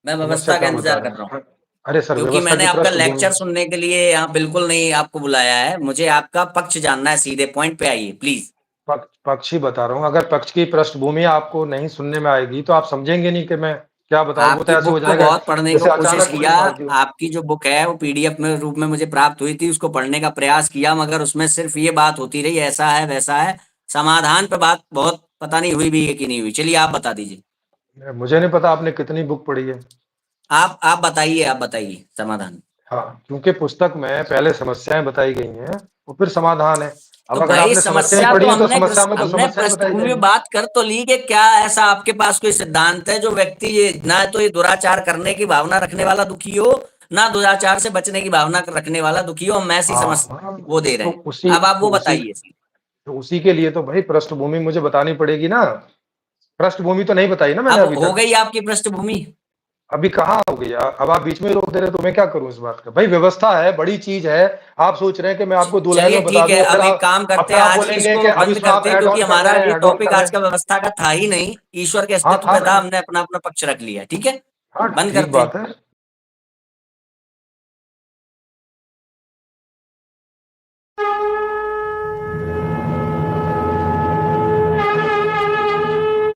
मैं समस्या व्यवस्था का क्या बता इंतजार रहे कर रहा हूँ। हैं? अरे सर, क्योंकि व्यवस्था मैंने की आपका पृष्ठभूमि। लेक्चर सुनने के लिए यहाँ बिल्कुल नहीं आपको बुलाया है, मुझे आपका पक्ष जानना है, सीधे पॉइंट पे आइए प्लीज। पक्ष ही बता रहा हूँ। अगर पक्ष की पृष्ठभूमि आपको नहीं सुनने में आएगी, तो आप समझेंगे नहीं कि मैं क्या बता रहा हूँ। वो तो आपकी ऐसे हो बुक को जाएगा बहुत पढ़ने को जैसे कोशिश अचानक किया। गोली मार दी हो। आपकी जो बुक है वो पीडीएफ में रूप में मुझे प्राप्त हुई थी, उसको पढ़ने का प्रयास किया, मगर उसमें सिर्फ ये बात होती रही ऐसा है वैसा है। समाधान पे बात बहुत पता नहीं हुई भी है कि नहीं हुई। चलिए आप बता दीजिए। मुझे नहीं पता आपने कितनी बुक पढ़ी है। आप बताइए समाधान। हाँ, क्योंकि पुस्तक में पहले समस्याएँ बताई गई हैं और फिर समाधान है। तो अब अगर भाई आपने समस्याएँ समस्या तो पढ़ी हैं, तो हमने समस्या में तो हमने समस्याएँ बताई पृष्ठभूमि में जाएँगी। बात कर तो ली कि क्या ऐसा आपके पास कोई सिद्धांत है जो व्यक्ति ये ना तो ये दुराचार करने की भावना रखने वाला दुखी हो, ना दुराचार से बचने की भावना रखने वाला दुखी हो? हम ऐसी हाँ, समस्या हाँ, वो दे रहे तो हैं। उसी अब आप तो वो उसी बताइए। तो उसी के लिए तो भई पृष्ठभूमि मुझे बतानी पड़ेगी ना। पृष्ठभूमि तो नहीं बताई ना मैंने अब अभी हो तक। गई आपकी पृष्ठभूमि। अभी कहाँ हो गई? अब आप बीच में ही रोक दे रहे हो, तो मैं क्या करूँ इस बात का? भाई व्यवस्था है, बड़ी चीज़ है। आप सोच रहे हैं कि मैं आपको 2 लाइन चलिए में बता ठीक है, दूँ, अब एक काम करते फिर हैं, आप आज की बोलेंगे इसको कि अब बंद इसमें आप करते हैं, ऐड क्योंकि ऑन कर हमारा रहे हैं, ये ऐड ऑन टॉपिक कर रहे आज हैं। का व्यवस्था का था ही नहीं। ईश्वर के हाँ, अस्तित्व था पे था, नहीं। हमने अपना अपना पक्ष रख लिया। ठीक है, हाँ, बंद ठीक करते बात हैं। है।